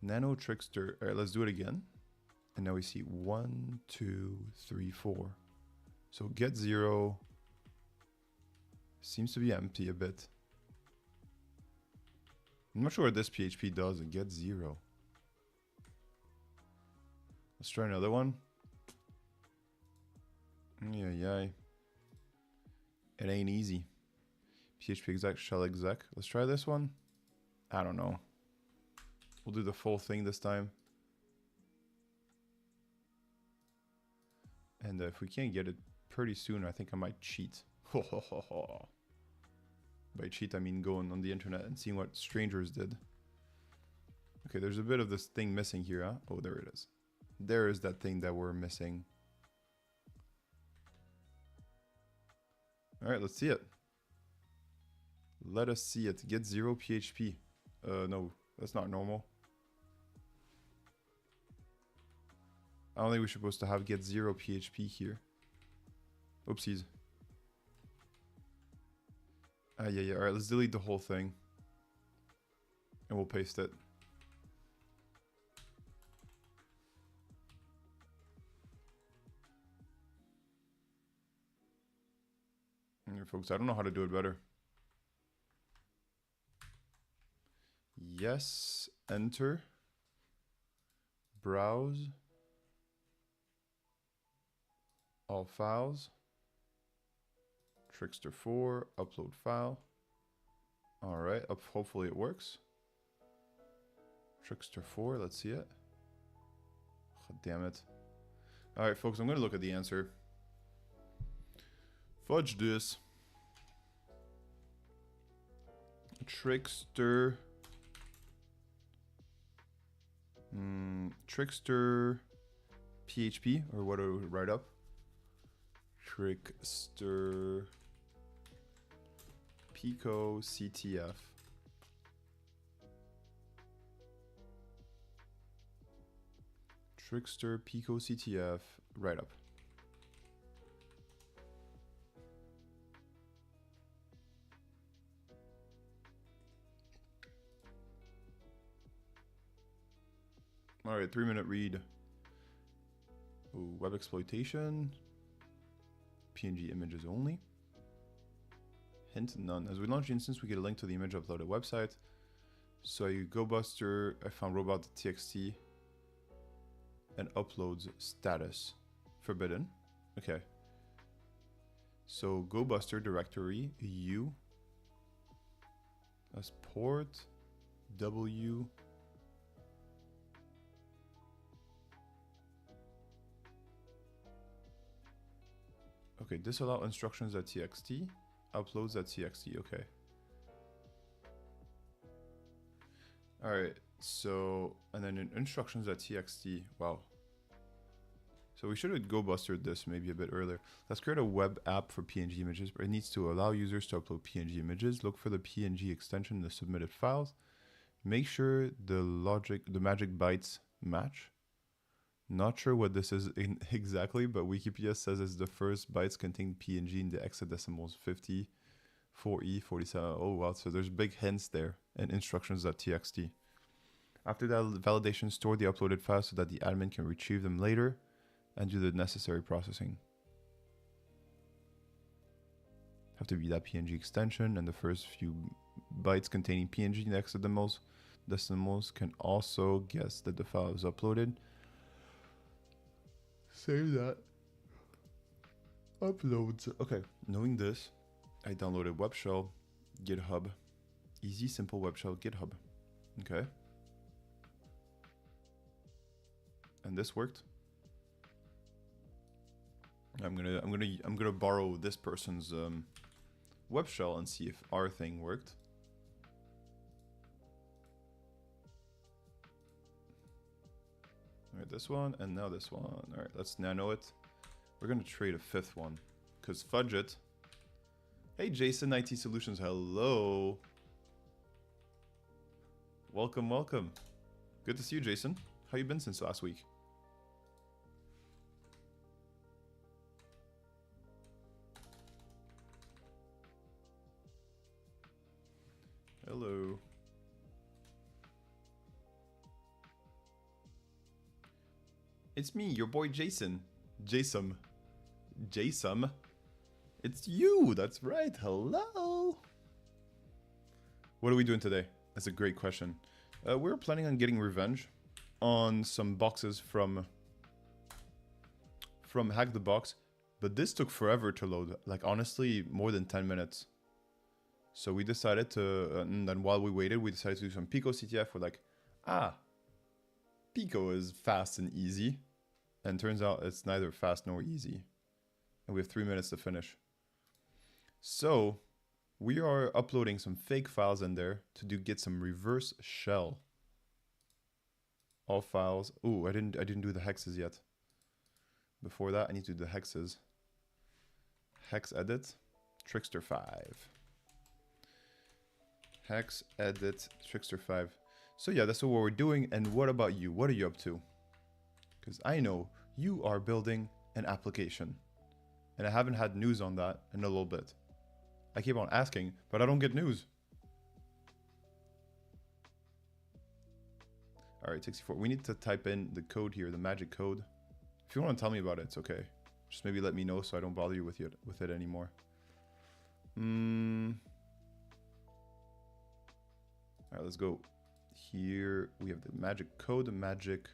A: Nano Trickster. All right, let's do it again. And now we see 1, 2, 3, 4. So get 0 seems to be empty a bit. I'm not sure what this PHP does and get 0. Let's try another one. Yeah. It ain't easy. PHP exec, shell exec. Let's try this one. I don't know. We'll do the full thing this time. And if we can't get it pretty soon, I think I might cheat. By cheat, I mean going on the internet and seeing what strangers did. Okay, there's a bit of this thing missing here, huh? Oh, there it is. There is that thing that we're missing. All right, let's see it. Let us see it. Get 0 PHP. No, that's not normal. I don't think we're supposed to have get 0 PHP here. Oopsies. Yeah. All right, let's delete the whole thing. And we'll paste it. Here, folks, I don't know how to do it better. Yes, enter. Browse. All files. Trickster 4, upload file. All right, hopefully it works. Trickster 4, let's see it. Oh, damn it. All right, folks, I'm going to look at the answer. Fudge this. Trickster. Trickster PHP, or what do we write up? Trickster Pico CTF. Trickster Pico CTF write up. All right, 3-minute read. Ooh, web exploitation. PNG images only. Hint, none. As we launch the instance, we get a link to the image uploaded website. So you go Buster, I found robot.txt, and uploads status. Forbidden. Okay. So go Buster directory, U, as port, W, okay, disallow instructions.txt, uploads.txt, okay. All right, so, and then in instructions.txt, wow. So we should have go Bustered this maybe a bit earlier. Let's create a web app for PNG images, but it needs to allow users to upload PNG images. Look for the PNG extension in the submitted files. Make sure the magic bytes match. Not sure what this is exactly, but Wikipedia says it's the first bytes contain PNG in the hexadecimals 50, 4E, 47. Oh wow, so there's big hints there and instructions.txt. After that validation, store the uploaded files so that the admin can retrieve them later and do the necessary processing. Have to be that PNG extension, and the first few bytes containing PNG in the hexadecimals can also guess that the file is uploaded. Save that. Uploads. Okay, knowing this, I downloaded web shell, GitHub. Easy, simple web shell, GitHub. Okay. And this worked. I'm gonna borrow this person's web shell and see if our thing worked. All right, this one, and now this one. All right, let's nano it. We're gonna trade a fifth one, cause fudge it. Hey, Jason, IT Solutions, hello. Welcome, welcome. Good to see you, Jason. How you been since last week? Hello. It's me, your boy Jason. Jason. It's you, that's right. Hello. What are we doing today? That's a great question. We're planning on getting revenge on some boxes from Hack the Box, but this took forever to load. Like honestly, more than 10 minutes. So we decided to, and then while we waited, we decided to do some Pico CTF. We're like, Pico is fast and easy. And turns out it's neither fast nor easy. And we have 3 minutes to finish. So we are uploading some fake files in there to get some reverse shell. All files. Ooh, I didn't do the hexes yet. Before that, I need to do the hexes. Hex edit, Trickster 5. Hex edit, Trickster 5. So yeah, that's what we're doing. And what about you? What are you up to? Because I know you are building an application. And I haven't had news on that in a little bit. I keep on asking, but I don't get news. All right, 64. We need to type in the code here, the magic code. If you want to tell me about it, it's okay. Just maybe let me know so I don't bother you with it anymore. All right, let's go. Here we have the magic code. The magic.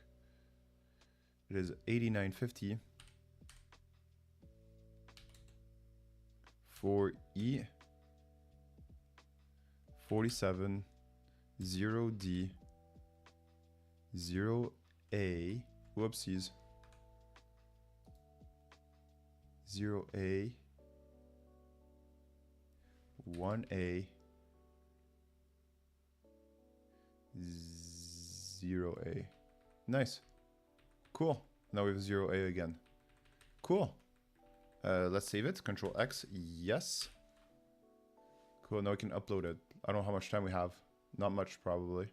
A: It is 8950 4E 47 0D 0A. Whoopsies. 0A 1A 0A. Nice. Cool. Now we have 0A again. Cool. Let's save it. Control X. Yes. Cool. Now we can upload it. I don't know how much time we have. Not much, probably.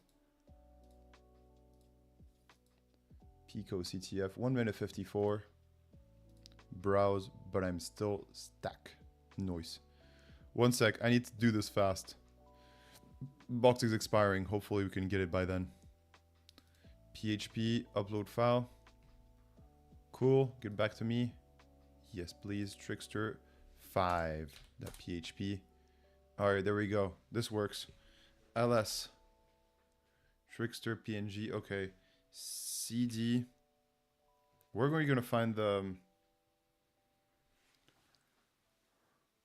A: Pico CTF. 1 minute 54. Browse, but I'm still stuck. Noise. 1 sec. I need to do this fast. Box is expiring. Hopefully we can get it by then. PHP. Upload file. Cool. Get back to me. Yes, please. Trickster 5.php. Alright, there we go. This works. ls. Trickster PNG. Okay. CD. Where are we going to find the...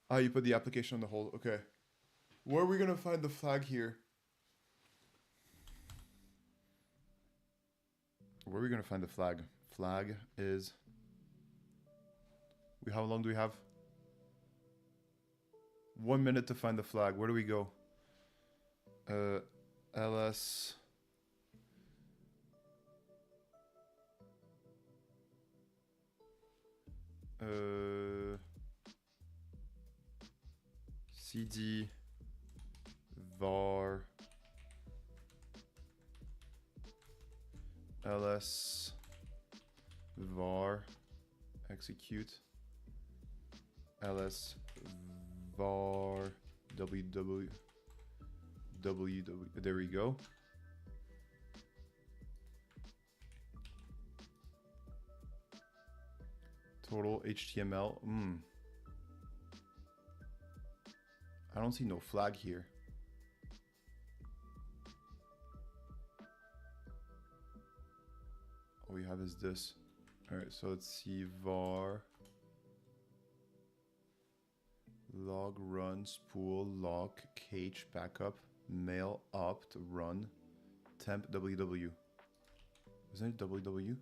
A: Ah, you put the application on the hold. Okay. Where are we going to find the flag here? Where are we going to find the flag? Flag is... How long do we have? 1 minute to find the flag. Where do we go? ls... cd var ls var execute ls var www. There we go. Total HTML. I don't see no flag here. All we have is this. All right, so let's see var log run spool lock cache backup mail opt run temp ww. Isn't it ww?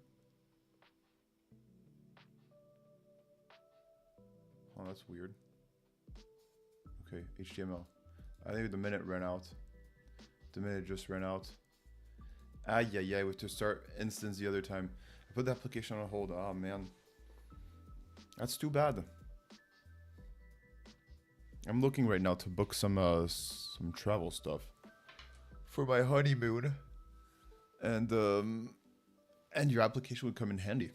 A: Oh, that's weird. Okay, HTML. I think the minute ran out. The minute just ran out. Ah, yeah, we have to start instance the other time. I put the application on hold. Oh, man. That's too bad. I'm looking right now to book some travel stuff for my honeymoon. And your application would come in handy.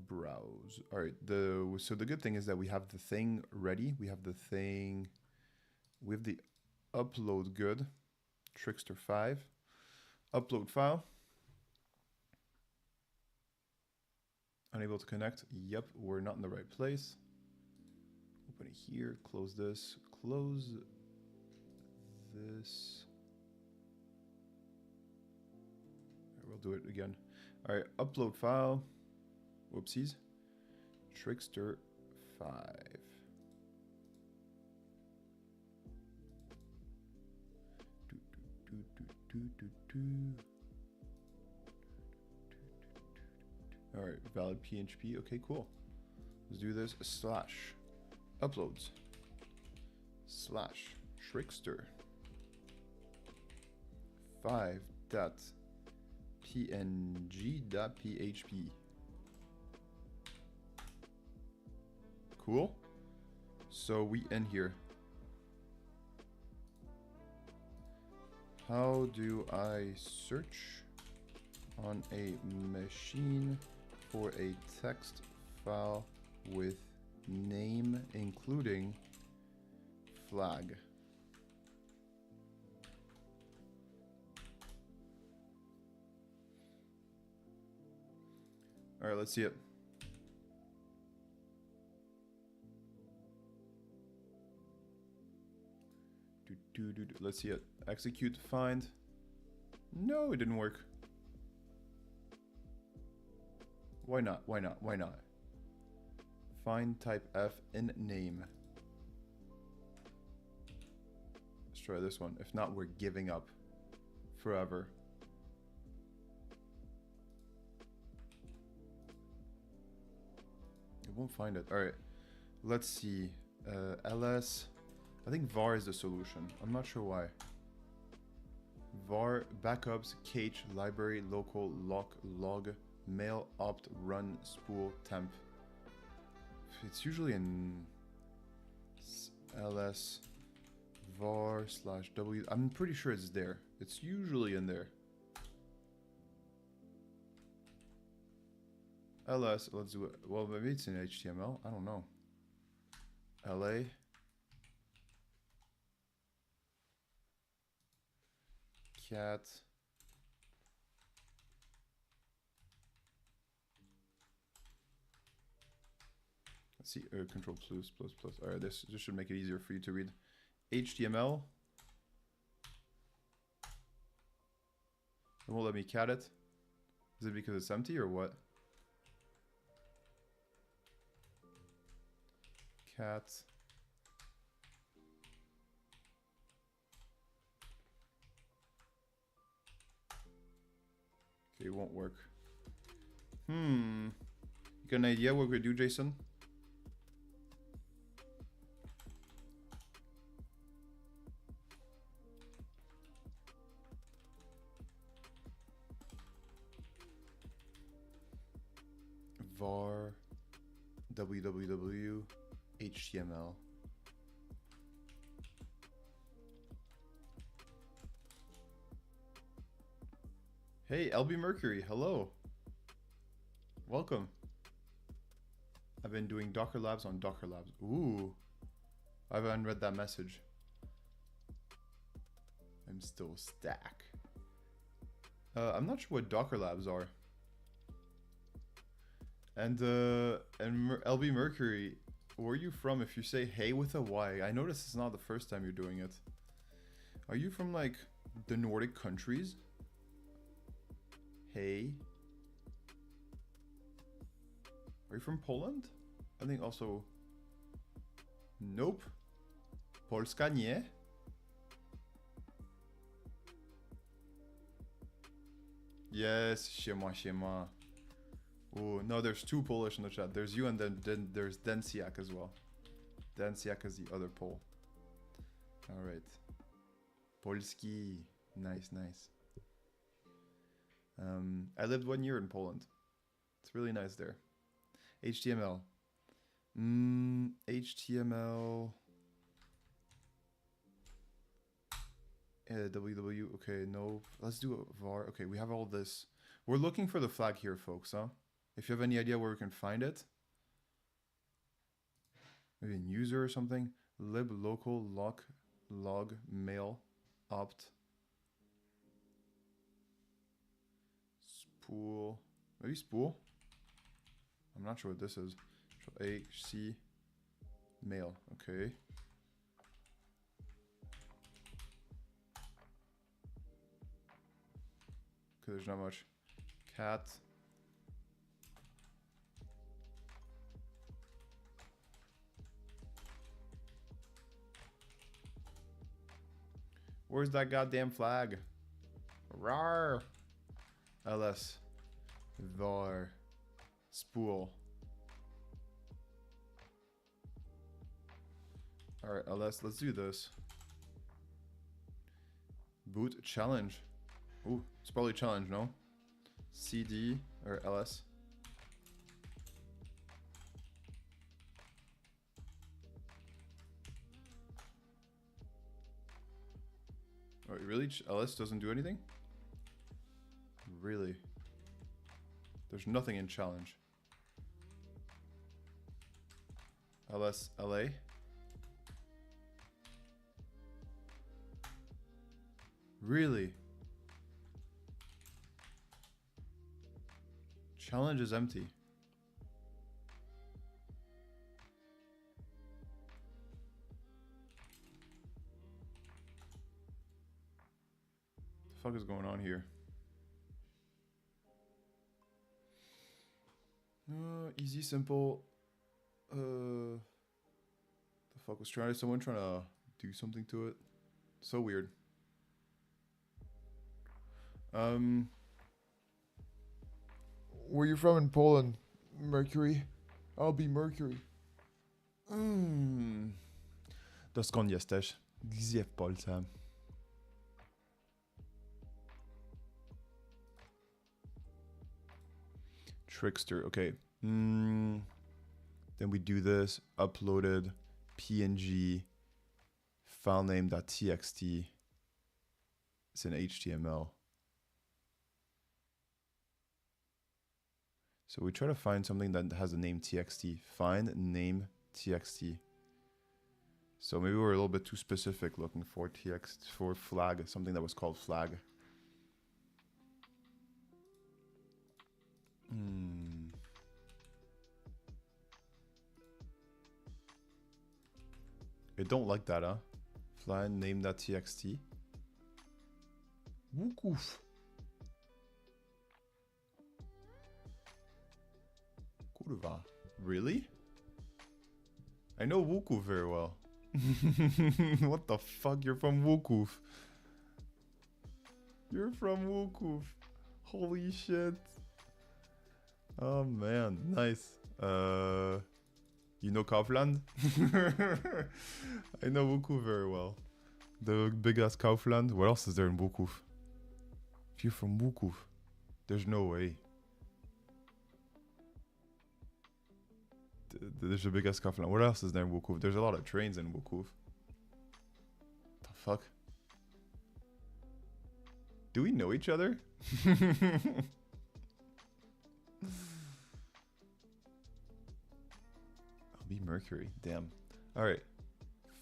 A: Browse. All right. So the good thing is that we have the thing ready. We have the thing. We have the upload good. Trickster 5. Upload file. Unable to connect. Yep, we're not in the right place. Open it here. Close this. Close this. All right, we'll do it again. All right. Upload file. Whoopsies. Trickster 5. All right, valid PHP. Okay, cool. Let's do this. Slash uploads slash trickster 5.png.php. Cool. So we end here. How do I search on a machine for a text file with name including flag? All right, let's see it. Let's see it. Execute, find. No, it didn't work. Why not? Why not? Why not? Find type F in name. Let's try this one. If not, we're giving up forever. It won't find it. All right. Let's see. ls. I think var is the solution. I'm not sure why. Var, backups, cache, library, local, lock, log, mail, opt, run, spool, temp. It's usually in ls var / w. I'm pretty sure it's there. It's usually in there. ls, let's do it. Well, maybe it's in HTML. I don't know. LA. Cat. Let's see, control plus. All right, this should make it easier for you to read. HTML. It won't let me cat it. Is it because it's empty or what? Cat. Okay, it won't work. You got an idea what we're gonna do, Jason? var www HTML. Hey, LB Mercury, hello. Welcome. I've been doing Docker Labs on Docker Labs. Ooh. I haven't read that message. I'm still stack. I'm not sure what Docker Labs are. And LB Mercury, where are you from? If you say hey with a Y, I notice it's not the first time you're doing it. Are you from like the Nordic countries? Hey. Are you from Poland? I think also. Nope. Polska nie. Yes, siema. Oh, no, there's two Polish in the chat. There's you and then there's Densiak as well. Densiak is the other Pole. Alright. Polski. Nice. I lived 1 year in Poland. It's really nice there. HTML. HTML. WW. Okay, no. Let's do a var. Okay, we have all this. We're looking for the flag here, folks, huh? If you have any idea where we can find it. Maybe in user or something. Lib, local, lock, log, mail, opt. Spool. Maybe spool? I'm not sure what this is. HC mail. Okay. Okay, there's not much. Cat. Where's that goddamn flag? Rawr. ls var spool. All right, ls. Let's do this. Boot challenge. Ooh, it's probably challenge, no? CD or ls. Oh, really? ls doesn't do anything? Really? There's nothing in challenge. ls la. Really? Challenge is empty. What the fuck is going on here? Easy, simple. The fuck was someone trying to do something to it? So weird. Where you from in Poland, Mercury? I'll be Mercury. To skąd jesteś? Gdzie w Polsce? Trickster, okay. Then we do this, uploaded PNG, file name.txt. It's in HTML. So we try to find something that has a name txt. Find name txt. So maybe we're a little bit too specific looking for for flag, something that was called flag. I don't like that, huh? Flag name.txt. Wukoof. Kurwa. Really? I know Wukoof very well. What the fuck? You're from Wukoof. You're from Wukoof. Holy shit. Oh man, nice. You know Kaufland? I know Wukoof very well. The big ass Kaufland. What else is there in Wukoof? If you're from Wukoof, there's no way. There's a big ass Kaufland. What else is there in Wukoof? There's a lot of trains in Wukoof. The fuck? Do we know each other? I'll be Mercury. Damn. Alright.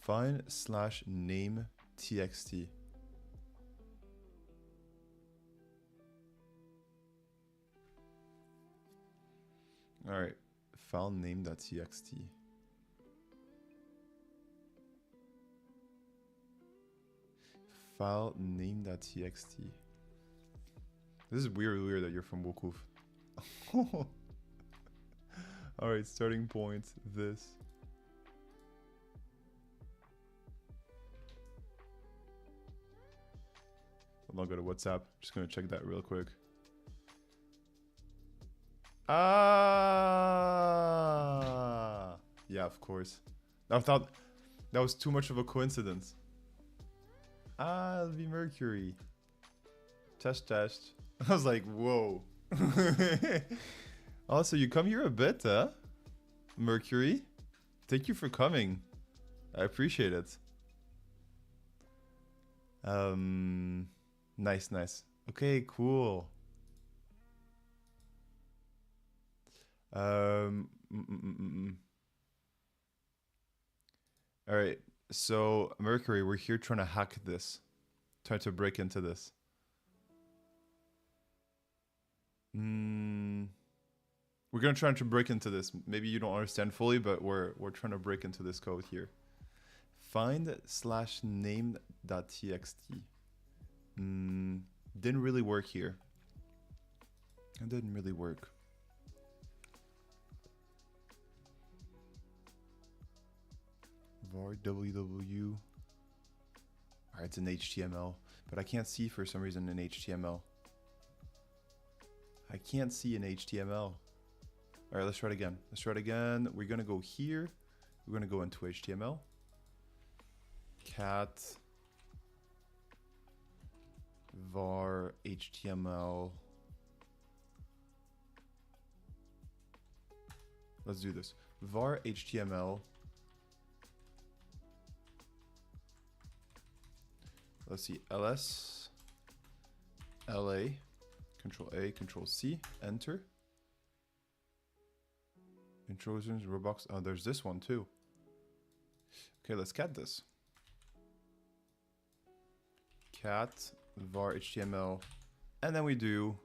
A: Find / name txt. Alright. File name.txt. File name.txt. This is weird that you're from Wukoof. Alright, starting point, this. I'll go to WhatsApp. Just gonna check that real quick. Ah, yeah, of course. I thought that was too much of a coincidence. Ah, it'll be Mercury. Test. I was like, whoa. Also, you come here a bit, huh? Mercury. Thank you for coming. I appreciate it. Nice. Okay, cool. Alright, so Mercury, we're here trying to hack this. Trying to break into this. We're gonna try to break into this. Maybe you don't understand fully, but we're trying to break into this code here. Find / name.txt. Didn't really work here. It didn't really work. var ww. Alright, it's in HTML, but I can't see for some reason in HTML. I can't see in HTML. Alright, let's try it again. We're gonna go here. We're gonna go into HTML. Cat var HTML. Let's do this. Var HTML. Let's see, ls, la, Control A, Control C, enter. Intrusions, Roblox. Oh, there's this one too. Okay, let's cat this. Cat var HTML, and then we do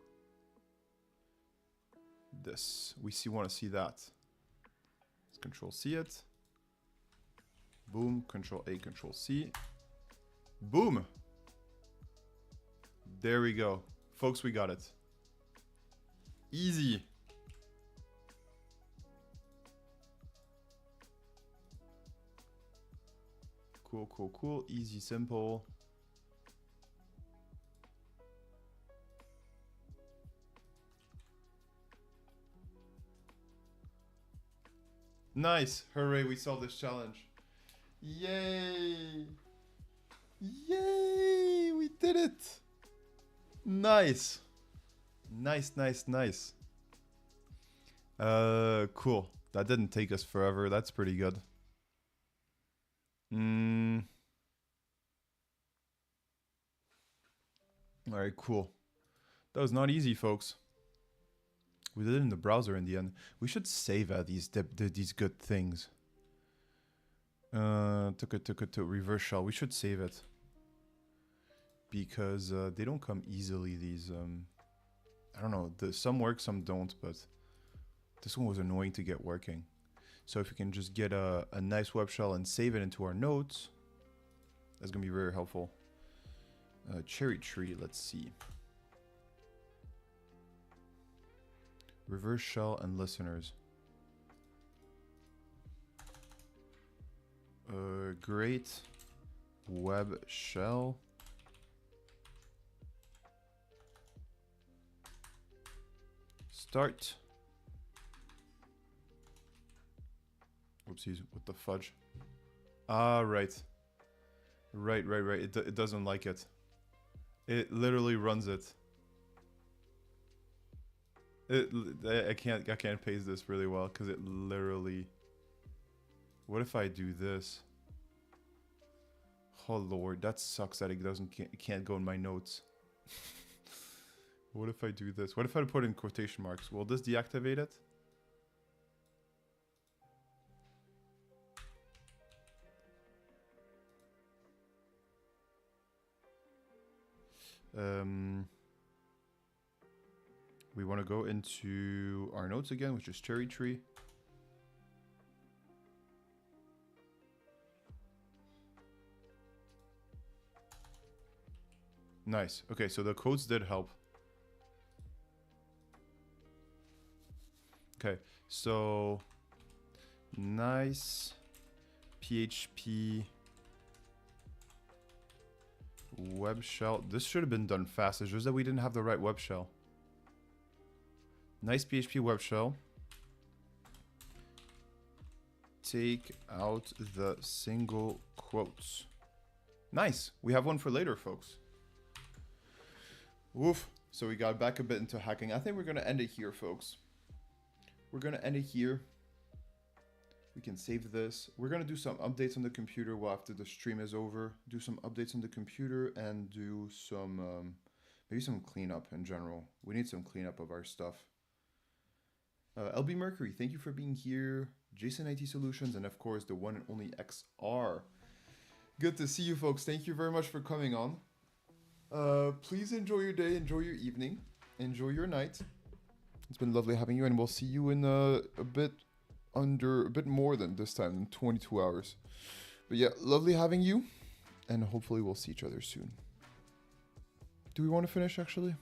A: this. We want to see that. Let's Control C it. Boom. Control A, Control C. Boom. There we go. Folks, we got it. Easy. Cool. Easy, simple. Nice. Hooray, we solved this challenge. Yay. Yay, we did it. Nice. Nice. Cool. That didn't take us forever. That's pretty good. Alright, cool. That was not easy, folks. We did it in the browser in the end. We should save these good things. Took it to reverse shell. We should save it. Because they don't come easily, these... I don't know. Some work, some don't, but... This one was annoying to get working. So if we can just get a nice web shell and save it into our notes, that's going to be very helpful. Cherry tree, let's see. Reverse shell and listeners. Great web shell. Start. Whoopsies, what the fudge? Ah, right. Right. It doesn't like it. It literally runs it. I can't paste this really well because it literally... What if I do this? Oh lord, that sucks that it can't go in my notes. What if I do this? What if I put in quotation marks? Will this deactivate it? We want to go into our notes again, which is cherry tree. Nice. Okay, so the codes did help. Okay, so nice PHP web shell. This should have been done fast. It's just that we didn't have the right web shell. Nice PHP web shell. Take out the single quotes. Nice. We have one for later, folks. Woof. So we got back a bit into hacking. I think we're going to end it here, folks. We're going to end it here. We can save this. We're going to do some updates on the computer after the stream is over. Do some updates on the computer and do some, maybe some cleanup in general. We need some cleanup of our stuff. LB Mercury, thank you for being here. Jason IT Solutions, and of course, the one and only XR. Good to see you, folks. Thank you very much for coming on. Please enjoy your day, enjoy your evening, enjoy your night. It's been lovely having you, and we'll see you in a bit more than this time, in 22 hours. But yeah, lovely having you, and hopefully we'll see each other soon. Do we want to finish, actually?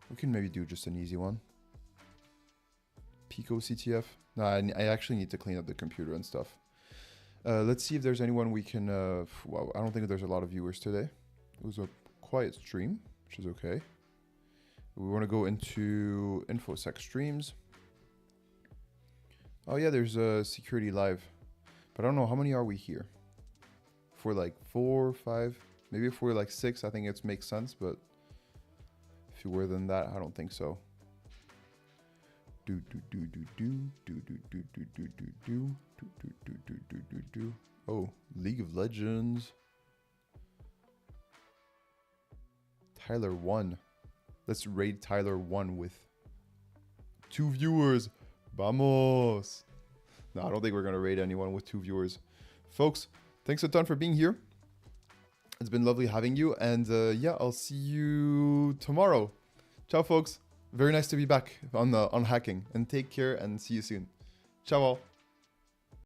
A: We can maybe do just an easy one. Pico CTF. No, I actually need to clean up the computer and stuff. Let's see if there's anyone we can... well, I don't think there's a lot of viewers today. It was a quiet stream, which is okay. We want to go into InfoSec streams. Oh yeah, there's Security Live. But I don't know, how many are we here? If we're like 4, 5, maybe if we're like 6, I think it makes sense, but if you were than that, I don't think so. Oh, League of Legends. Tyler 1. Let's raid Tyler 1 with 2 viewers. Vamos. No, I don't think we're going to raid anyone with 2 viewers. Folks, thanks a ton for being here. It's been lovely having you. And yeah, I'll see you tomorrow. Ciao, folks. Very nice to be back on hacking. And take care and see you soon. Ciao all.